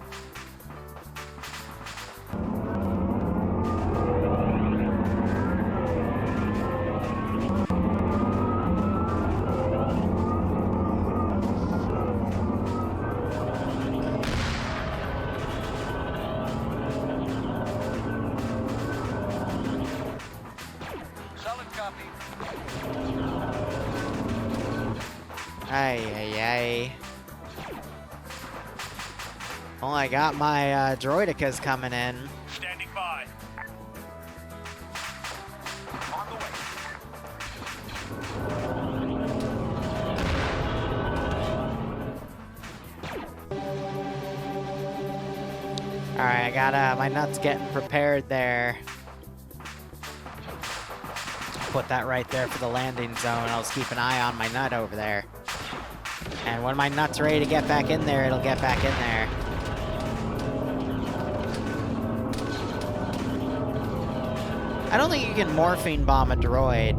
Solid copy.
Ay, ay, ay. Well, I got my droidicas coming in.
Standing by. On the way.
Alright, I got my nuts getting prepared there. Put that right there for the landing zone. I'll just keep an eye on my nut over there. And when my nut's ready to get back in there, it'll get back in there. I don't think you can morphine bomb a droid.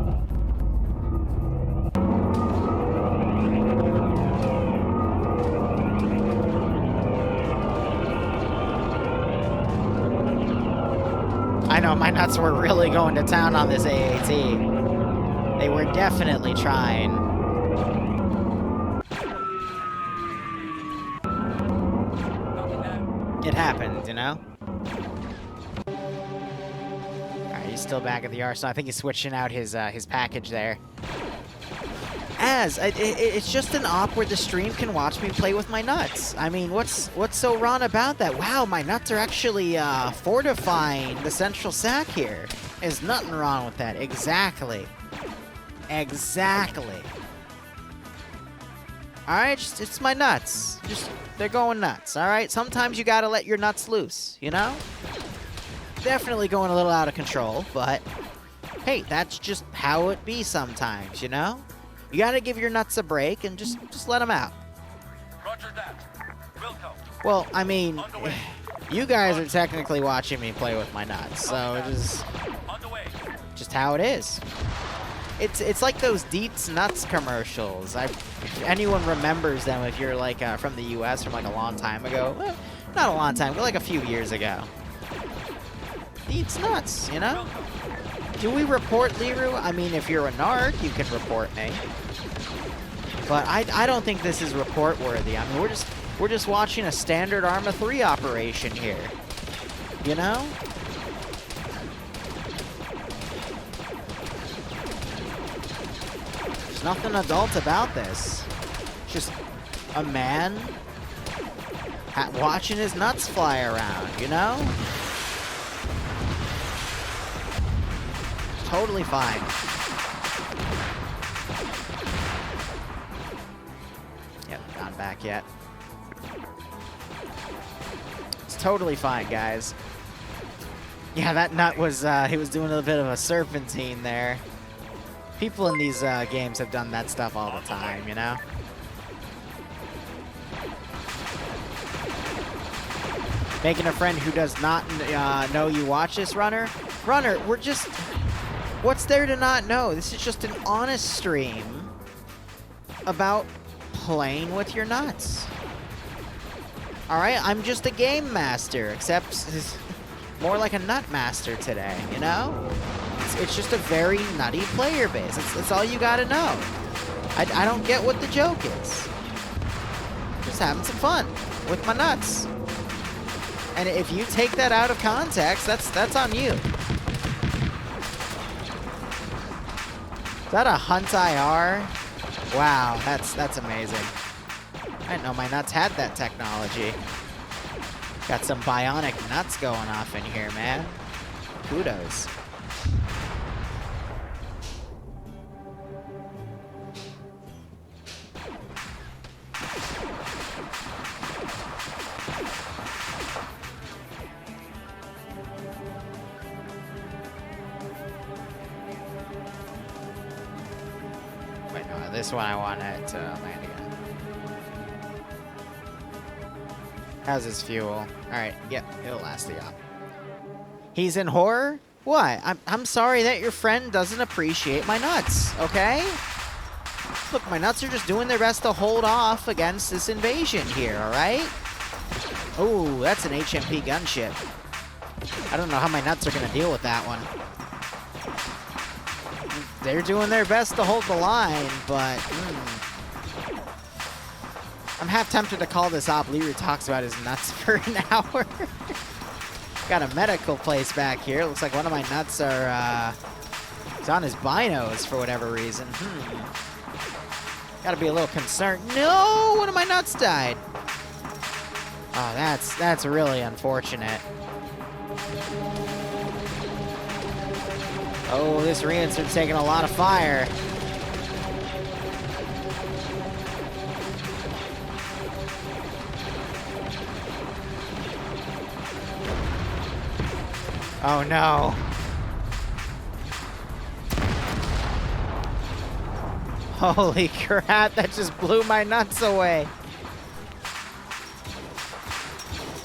I know, my nuts were really going to town on this AAT. They were definitely trying.
Copy that.
It happened, you know? Alright, he's still back at the arsenal. I think he's switching out his package there. has. It's just an op where the stream can watch me play with my nuts. I mean, what's so wrong about that? Wow, my nuts are actually fortifying the central sack here. There's nothing wrong with that. Exactly. Exactly. Alright, it's my nuts. They're going nuts, alright? Sometimes you gotta let your nuts loose, you know? Definitely going a little out of control, but hey, that's just how it be sometimes, you know? You gotta give your nuts a break and just let them out.
Roger that. Wilco.
Well, I mean, you guys are technically watching me play with my nuts, so it's
On the way.
just how it is. It's like those Deets Nuts commercials. If anyone remembers them, if you're like from the U.S. from like a long time ago, well, not a long time, but like a few years ago. Deets Nuts, you know? Do we report Liru? I mean, if you're a narc, you can report me. But I don't think this is report worthy. I mean, we're just watching a standard Arma 3 operation here. You know? There's nothing adult about this. It's just a man watching his nuts fly around, you know? Totally fine. Yep, not back yet. It's totally fine, guys. Yeah, that nut was, he was doing a bit of a serpentine there. People in these games have done that stuff all the time, you know? Making a friend who does not know you watch this, Runner. Runner, we're just... What's there to not know? This is just an honest stream about playing with your nuts. Alright, I'm just a game master, except more like a nut master today, you know? It's just a very nutty player base. That's all you gotta know. I don't get what the joke is. Just having some fun with my nuts. And if you take that out of context, that's on you. Is that a Hunt IR? Wow, that's amazing. I didn't know my nuts had that technology. Got some bionic nuts going off in here, man. Kudos. Wait, no, this one I want it to land again. How's his fuel? Alright, yep, it'll last the op. He's in horror? What? I'm sorry that your friend doesn't appreciate my nuts, okay? Look, my nuts are just doing their best to hold off against this invasion here, alright? Oh, that's an HMP gunship. I don't know how my nuts are gonna deal with that one. They're doing their best to hold the line, but... I'm half tempted to call this op. Liru talks about his nuts for an hour. Got a medical place back here. Looks like one of my nuts are, it's on his binos for whatever reason. Gotta be a little concerned. No! One of my nuts died. Oh, that's really unfortunate. Oh, this reinsert's taking a lot of fire. Oh no. Holy crap, that just blew my nuts away.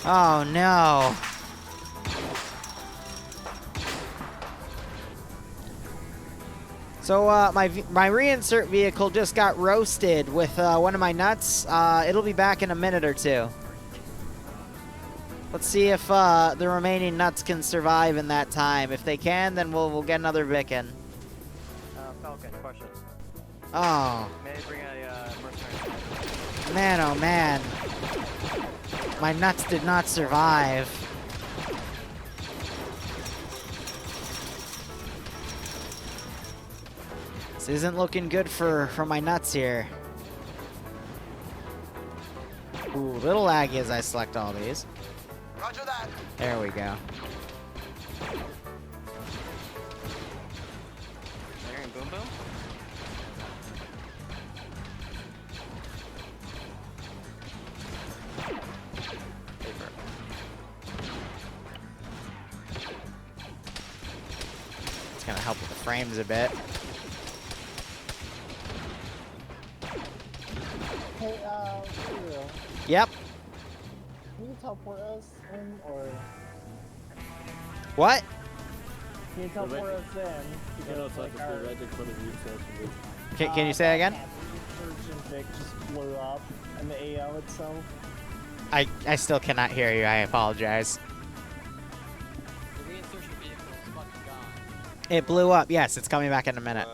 Oh no. So my reinsert vehicle just got roasted with one of my nuts. It'll be back in a minute or two. Let's see if the remaining nuts can survive in that time. If they can, then we'll get another Vicken.
Falcon, question.
Oh.
May I bring a mercenary?
Man, oh man. My nuts did not survive. This isn't looking good for my nuts here. Ooh, little laggy as I select all these.
Roger that.
There we go.
There and boom boom.
It's gonna help with the frames a bit.
Hey, Liru,
Yep.
can you teleport us in, or
What?
can you teleport us in?
You know, it's like if you're right in front of you, so it should be.
Can you say that again?
Surgeon Vic just blew up, and the AO itself.
I still cannot hear you. I apologize.
The reinsertion vehicle is fucking gone.
It blew up. Yes, it's coming back in a minute.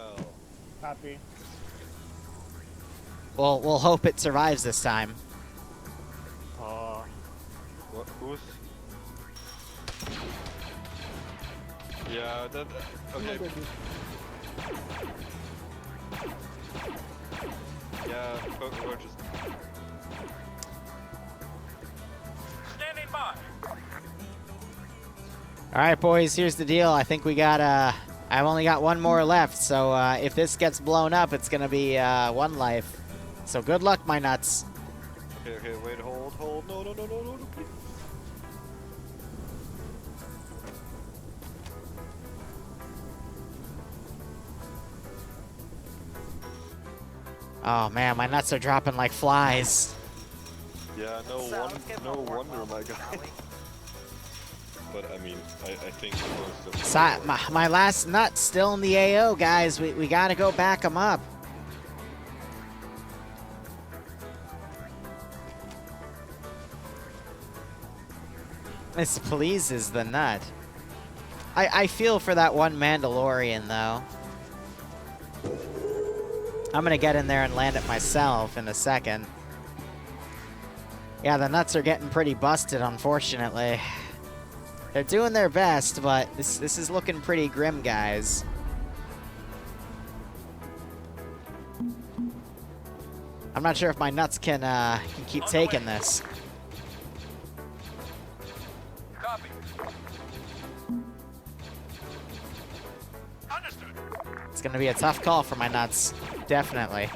Copy.
We'll hope it survives this time.
What? Who's? Yeah, that. Okay. Yeah, we're just.
Standing by.
All right, boys. Here's the deal. I think we got I've only got one more left. So if this gets blown up, it's gonna be one life. So good luck, my nuts.
Okay, wait, hold. No, please.
Oh man, my nuts are dropping like flies.
Yeah,
Let's get a
no
little more
wonder, my
fun,
guy.
shall we?
But I mean, I think most of
My last nut's still in the AO, guys. We gotta go back them up. This pleases the nut. I feel for that one Mandalorian, though. I'm gonna get in there and land it myself in a second. Yeah, the nuts are getting pretty busted, unfortunately. They're doing their best, but this is looking pretty grim, guys. I'm not sure if my nuts can keep taking this.
Copy. Understood.
It's gonna be a tough call for my nuts, definitely.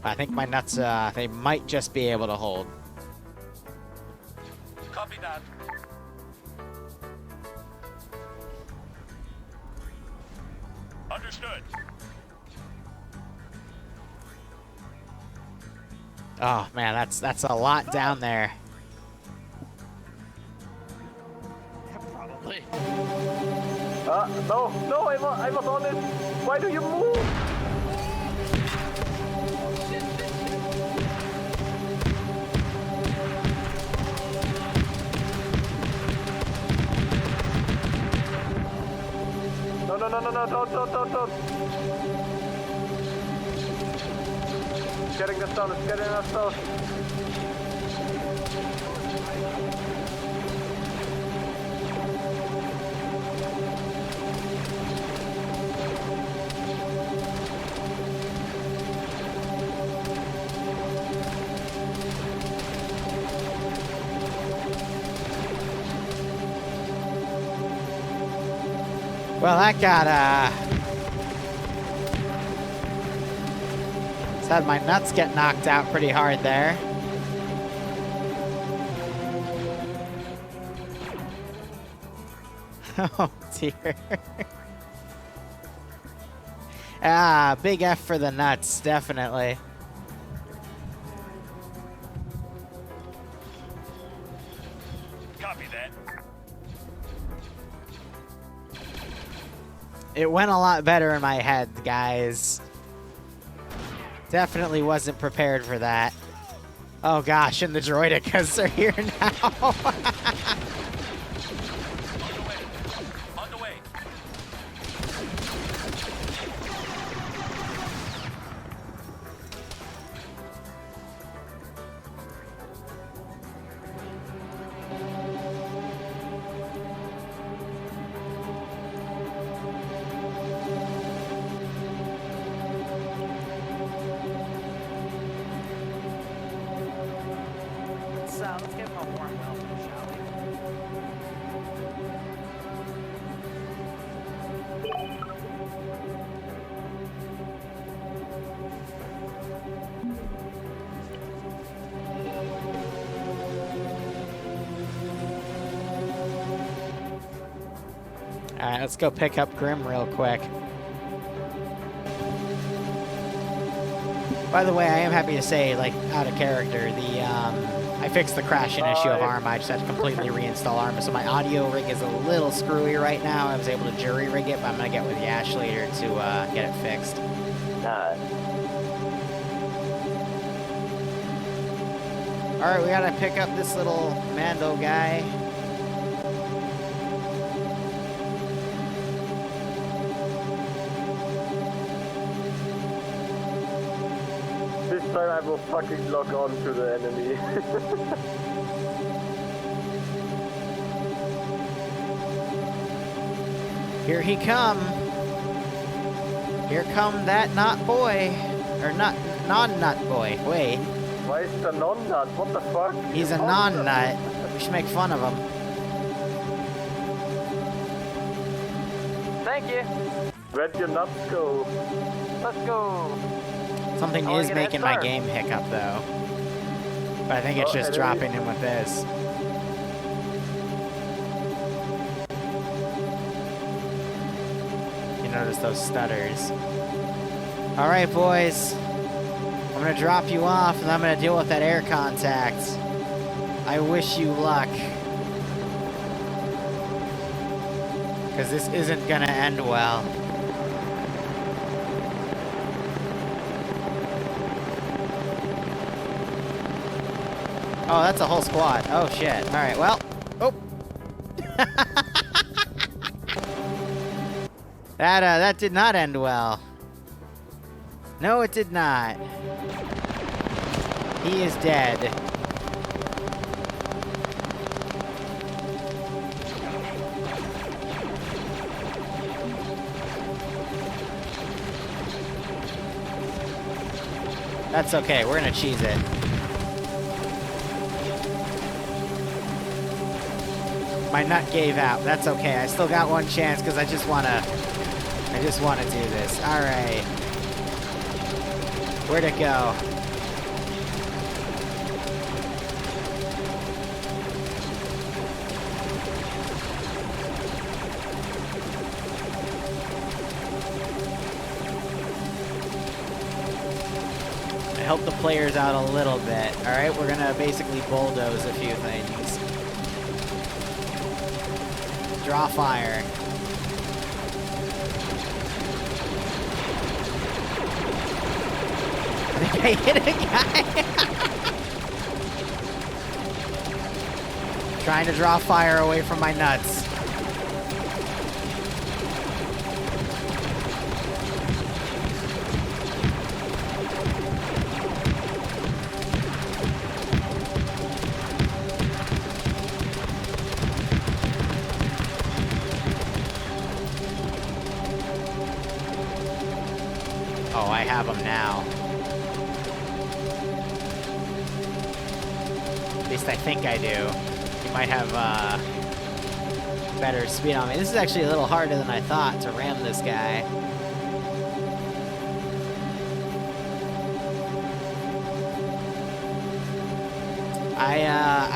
I think my nuts, they might just be able to hold.
Copy that. Understood.
Oh man, that's a lot down there.
Probably.
No, I was on it. Why do you move? No, don't. It's getting us down.
Well, that got, it's had my nuts get knocked out pretty hard there. Oh, dear. Big F for the nuts, definitely.
Copy that.
It went a lot better in my head, guys. Definitely wasn't prepared for that. Oh gosh, and the droidicas are here now.
On the way.
let's give him a warm welcome, shall we?
Alright, let's go pick up Grim real quick. By the way, I am happy to say, like, out of character, I fixed the crashing issue of Arma. I just had to completely reinstall Arma, so my audio rig is a little screwy right now. I was able to jury rig it, but I'm gonna get with Yash later to get it fixed. Alright, we gotta pick up this little Mando guy.
This time I will fucking lock on to the enemy.
Here he come. Here come that nut boy. Or non-nut boy. Wait.
Why is the non-nut? What the fuck?
He's a non-nut. We should make fun of him.
Thank you.
Where'd your nuts go?
Let's go.
Something
Oh,
is
I get a head
making my
start.
game hiccup, though. But I think it's just
enemy.
dropping in with this. You notice those stutters. Alright, boys. I'm gonna drop you off, and I'm gonna deal with that air contact. I wish you luck. Because this isn't gonna end well. Oh, that's a whole squad. Oh, shit. Alright, well. Oh. That did not end well. No, it did not. He is dead. That's okay. We're gonna cheese it. My nut gave out. That's okay. I still got one chance because I just wanna do this. All right. Where'd it go? I help the players out a little bit. All right, we're gonna basically bulldoze a few things. Draw fire. I think I hit a guy. Trying to draw fire away from my nuts. Oh, I have them now. At least I think I do. You might have better speed on me. This is actually a little harder than I thought to ram this guy.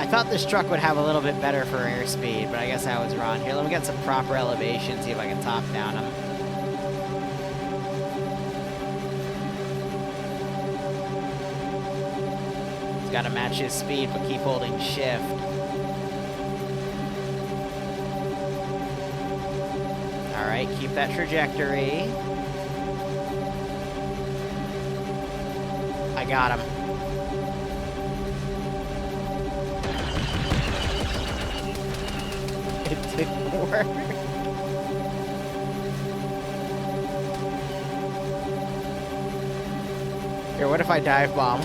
I thought this truck would have a little bit better for airspeed, but I guess I was wrong. Here, let me get some proper elevation, see if I can top down him. He's got to match his speed, but keep holding shift. Alright, keep that trajectory. I got him. It didn't work. Here, what if I dive bomb?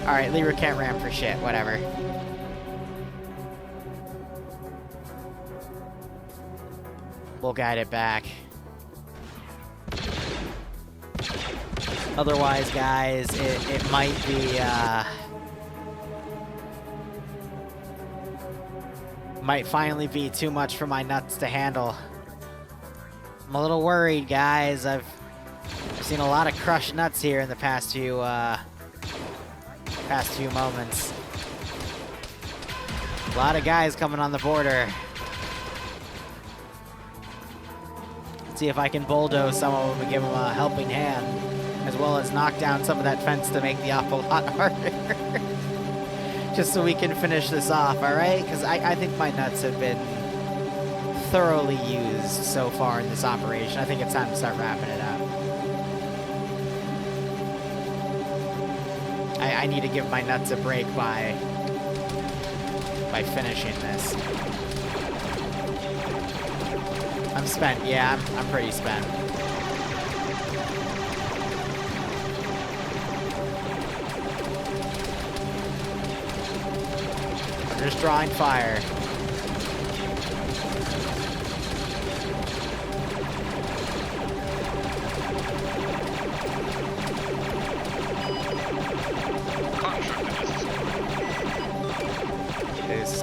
Alright, Liru can't ram for shit, whatever. We'll guide it back. Otherwise, guys, it might be, might finally be too much for my nuts to handle. I'm a little worried, guys. I've seen a lot of crushed nuts here in the past few moments. A lot of guys coming on the border. Let's see if I can bulldoze some of them and give them a helping hand, as well as knock down some of that fence to make the awful lot harder. Just so we can finish this off, alright? Because I think my nuts have been thoroughly used so far in this operation. I think it's time to start wrapping it up. I need to give my nuts a break by finishing this. I'm spent. Yeah, I'm pretty spent. I'm just drawing fire.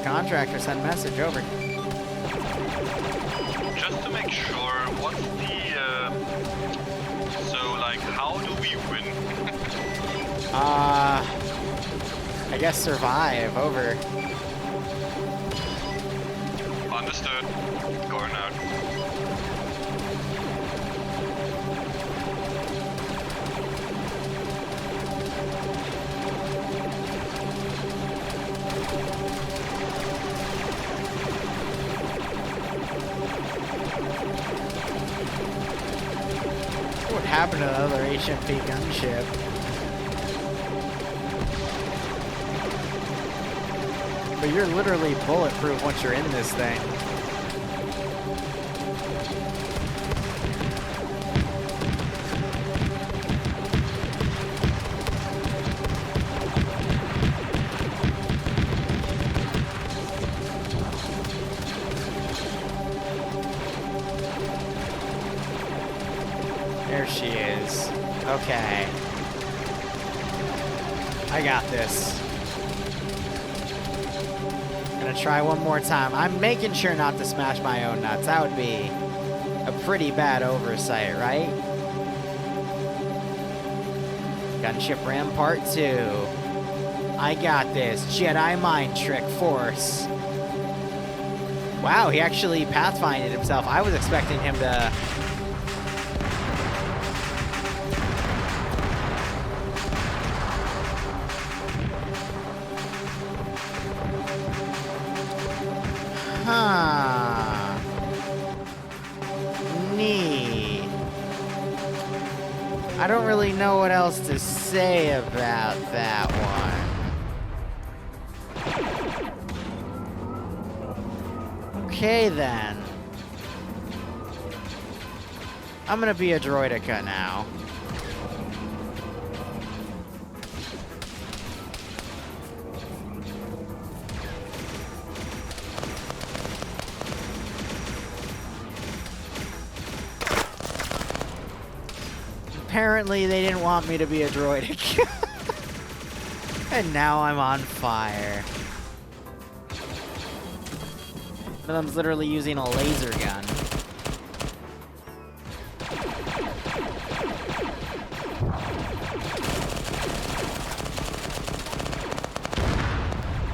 Contractor send message over.
Just to make sure, what's the so like how do we win?
I guess survive over.
Understood. Going out.
What happened to the other HMP gunship? But you're literally bulletproof once you're in this thing. There she is. Okay. I got this. Gonna try one more time. I'm making sure not to smash my own nuts. That would be a pretty bad oversight, right? Gunship Ram Part 2. I got this. Jedi Mind Trick Force. Wow, he actually pathfinded himself. I was expecting him to... Huh. Neat. I don't really know what else to say about that one. Okay then. I'm gonna be a droidica now. Apparently they didn't want me to be a droidic. And now I'm on fire. One of them's literally using a laser gun.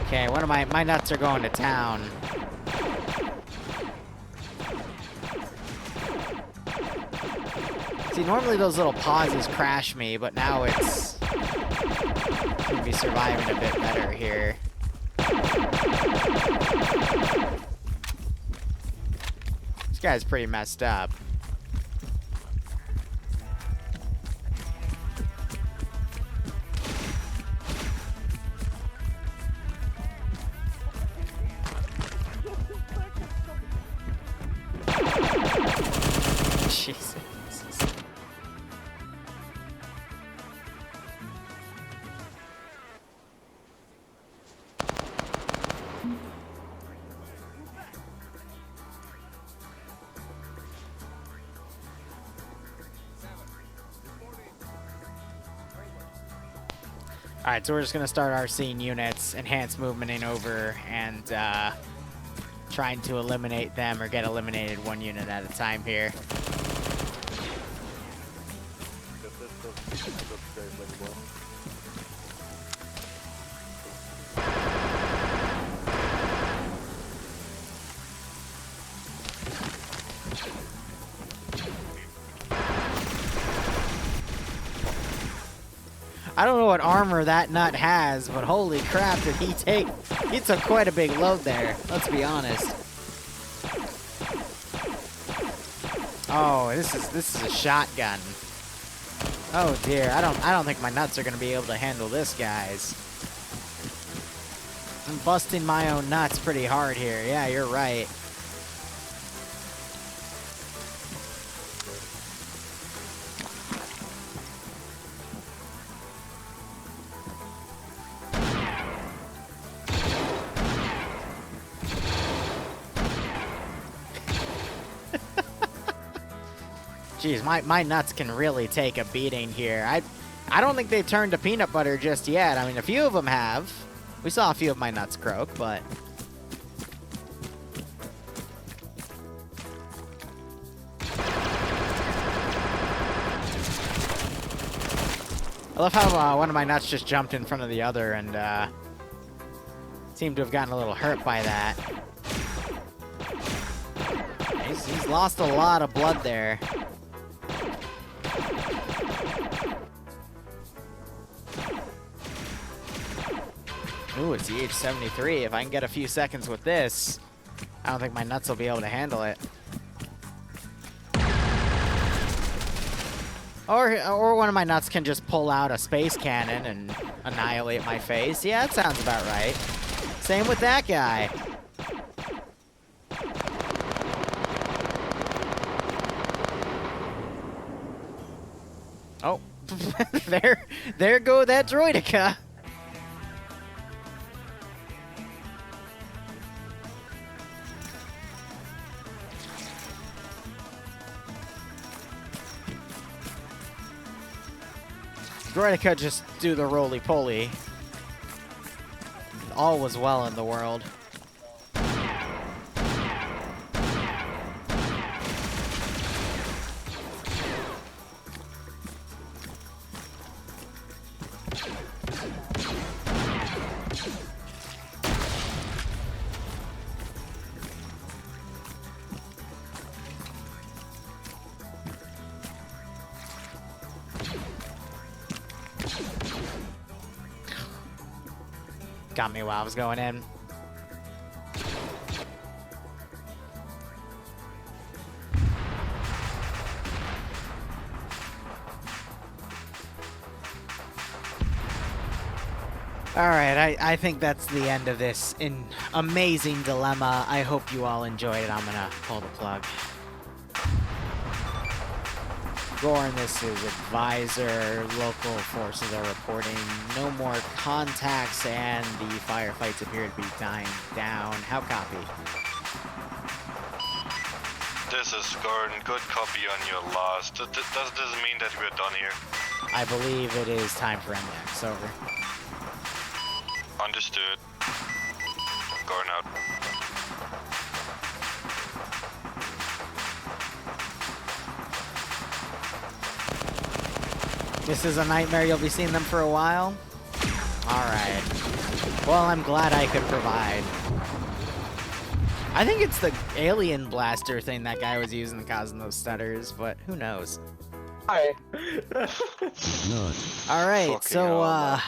Okay, one of my nuts are going to town. See, normally those little pauses crash me, but now it's gonna be surviving a bit better here. This guy's pretty messed up. Jesus. Alright, so we're just gonna start our scene units, enhance movementing over, and trying to eliminate them or get eliminated one unit at a time here. I don't know what armor that nut has, but holy crap, did he take... He took quite a big load there, let's be honest. Oh, this is a shotgun. Oh dear, I don't think my nuts are gonna be able to handle this, guys. I'm busting my own nuts pretty hard here. Yeah, you're right. Jeez, my nuts can really take a beating here. I don't think they've turned to peanut butter just yet. I mean, a few of them have. We saw a few of my nuts croak, but... I love how one of my nuts just jumped in front of the other and seemed to have gotten a little hurt by that. He's lost a lot of blood there. Ooh, it's EH-73. If I can get a few seconds with this, I don't think my nuts will be able to handle it. Or one of my nuts can just pull out a space cannon and annihilate my face. Yeah, that sounds about right. Same with that guy. Oh, there go that droidica. Droidica just do the roly-poly. All was well in the world. Got me while I was going in. Alright, I think that's the end of this amazing dilemma. I hope you all enjoyed it. I'm gonna pull the plug. Gorn, this is advisor. Local forces are reporting no more contacts and the firefights appear to be dying down. How copy?
This is Gorn. Good copy on your loss. Does this mean that we're done here?
I believe it is time for MX. Over.
Understood. Gorn out.
This is a nightmare. You'll be seeing them for a while? Alright. Well, I'm glad I could provide. I think it's the alien blaster thing that guy was using causing those stutters, but who knows?
Hi.
Alright, so,
Arma.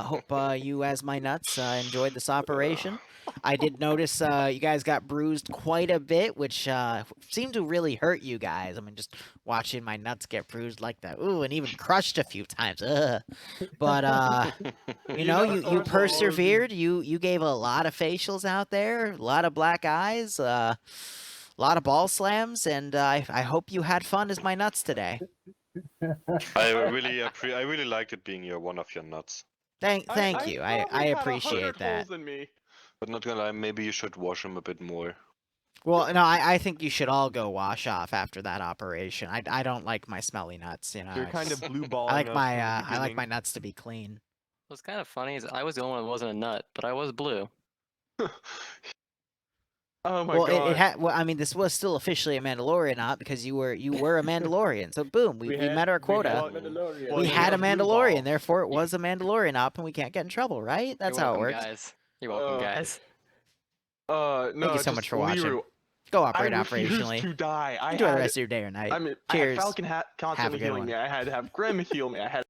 hope you as my nuts enjoyed this operation. I did notice you guys got bruised quite a bit, which seemed to really hurt you guys. I mean, just watching my nuts get bruised like that. Ooh, and even crushed a few times. Ugh. But, you know, you persevered. You gave a lot of facials out there, a lot of black eyes, a lot of ball slams, and I hope you had fun as my nuts today.
I really liked it being one of your nuts.
Thank you. I appreciate that.
But not gonna lie, maybe you should wash them a bit more.
Well, no, I think you should all go wash off after that operation. I don't like my smelly nuts, you know.
You're kind of blue ball.
I like my nuts to be clean.
What's kind of funny is I was the only one that wasn't a nut, but I was blue.
Oh my
well,
god.
it had. Well, I mean, this was still officially a Mandalorian op because you were a Mandalorian. So boom, we met our quota. We had a Mandalorian, therefore it was a Mandalorian op, and we can't get in trouble, right? That's
You're
how it
welcome,
works.
guys. You're welcome, guys.
No,
Thank you so
just
much for watching.
Liru,
Go
I
operate
refuse
operationally.
to die.
Enjoy the rest of your day or night.
I mean,
Cheers.
I had Falcon
Have a
constantly
good
healing
one.
me. I had to have Grim heal me. I had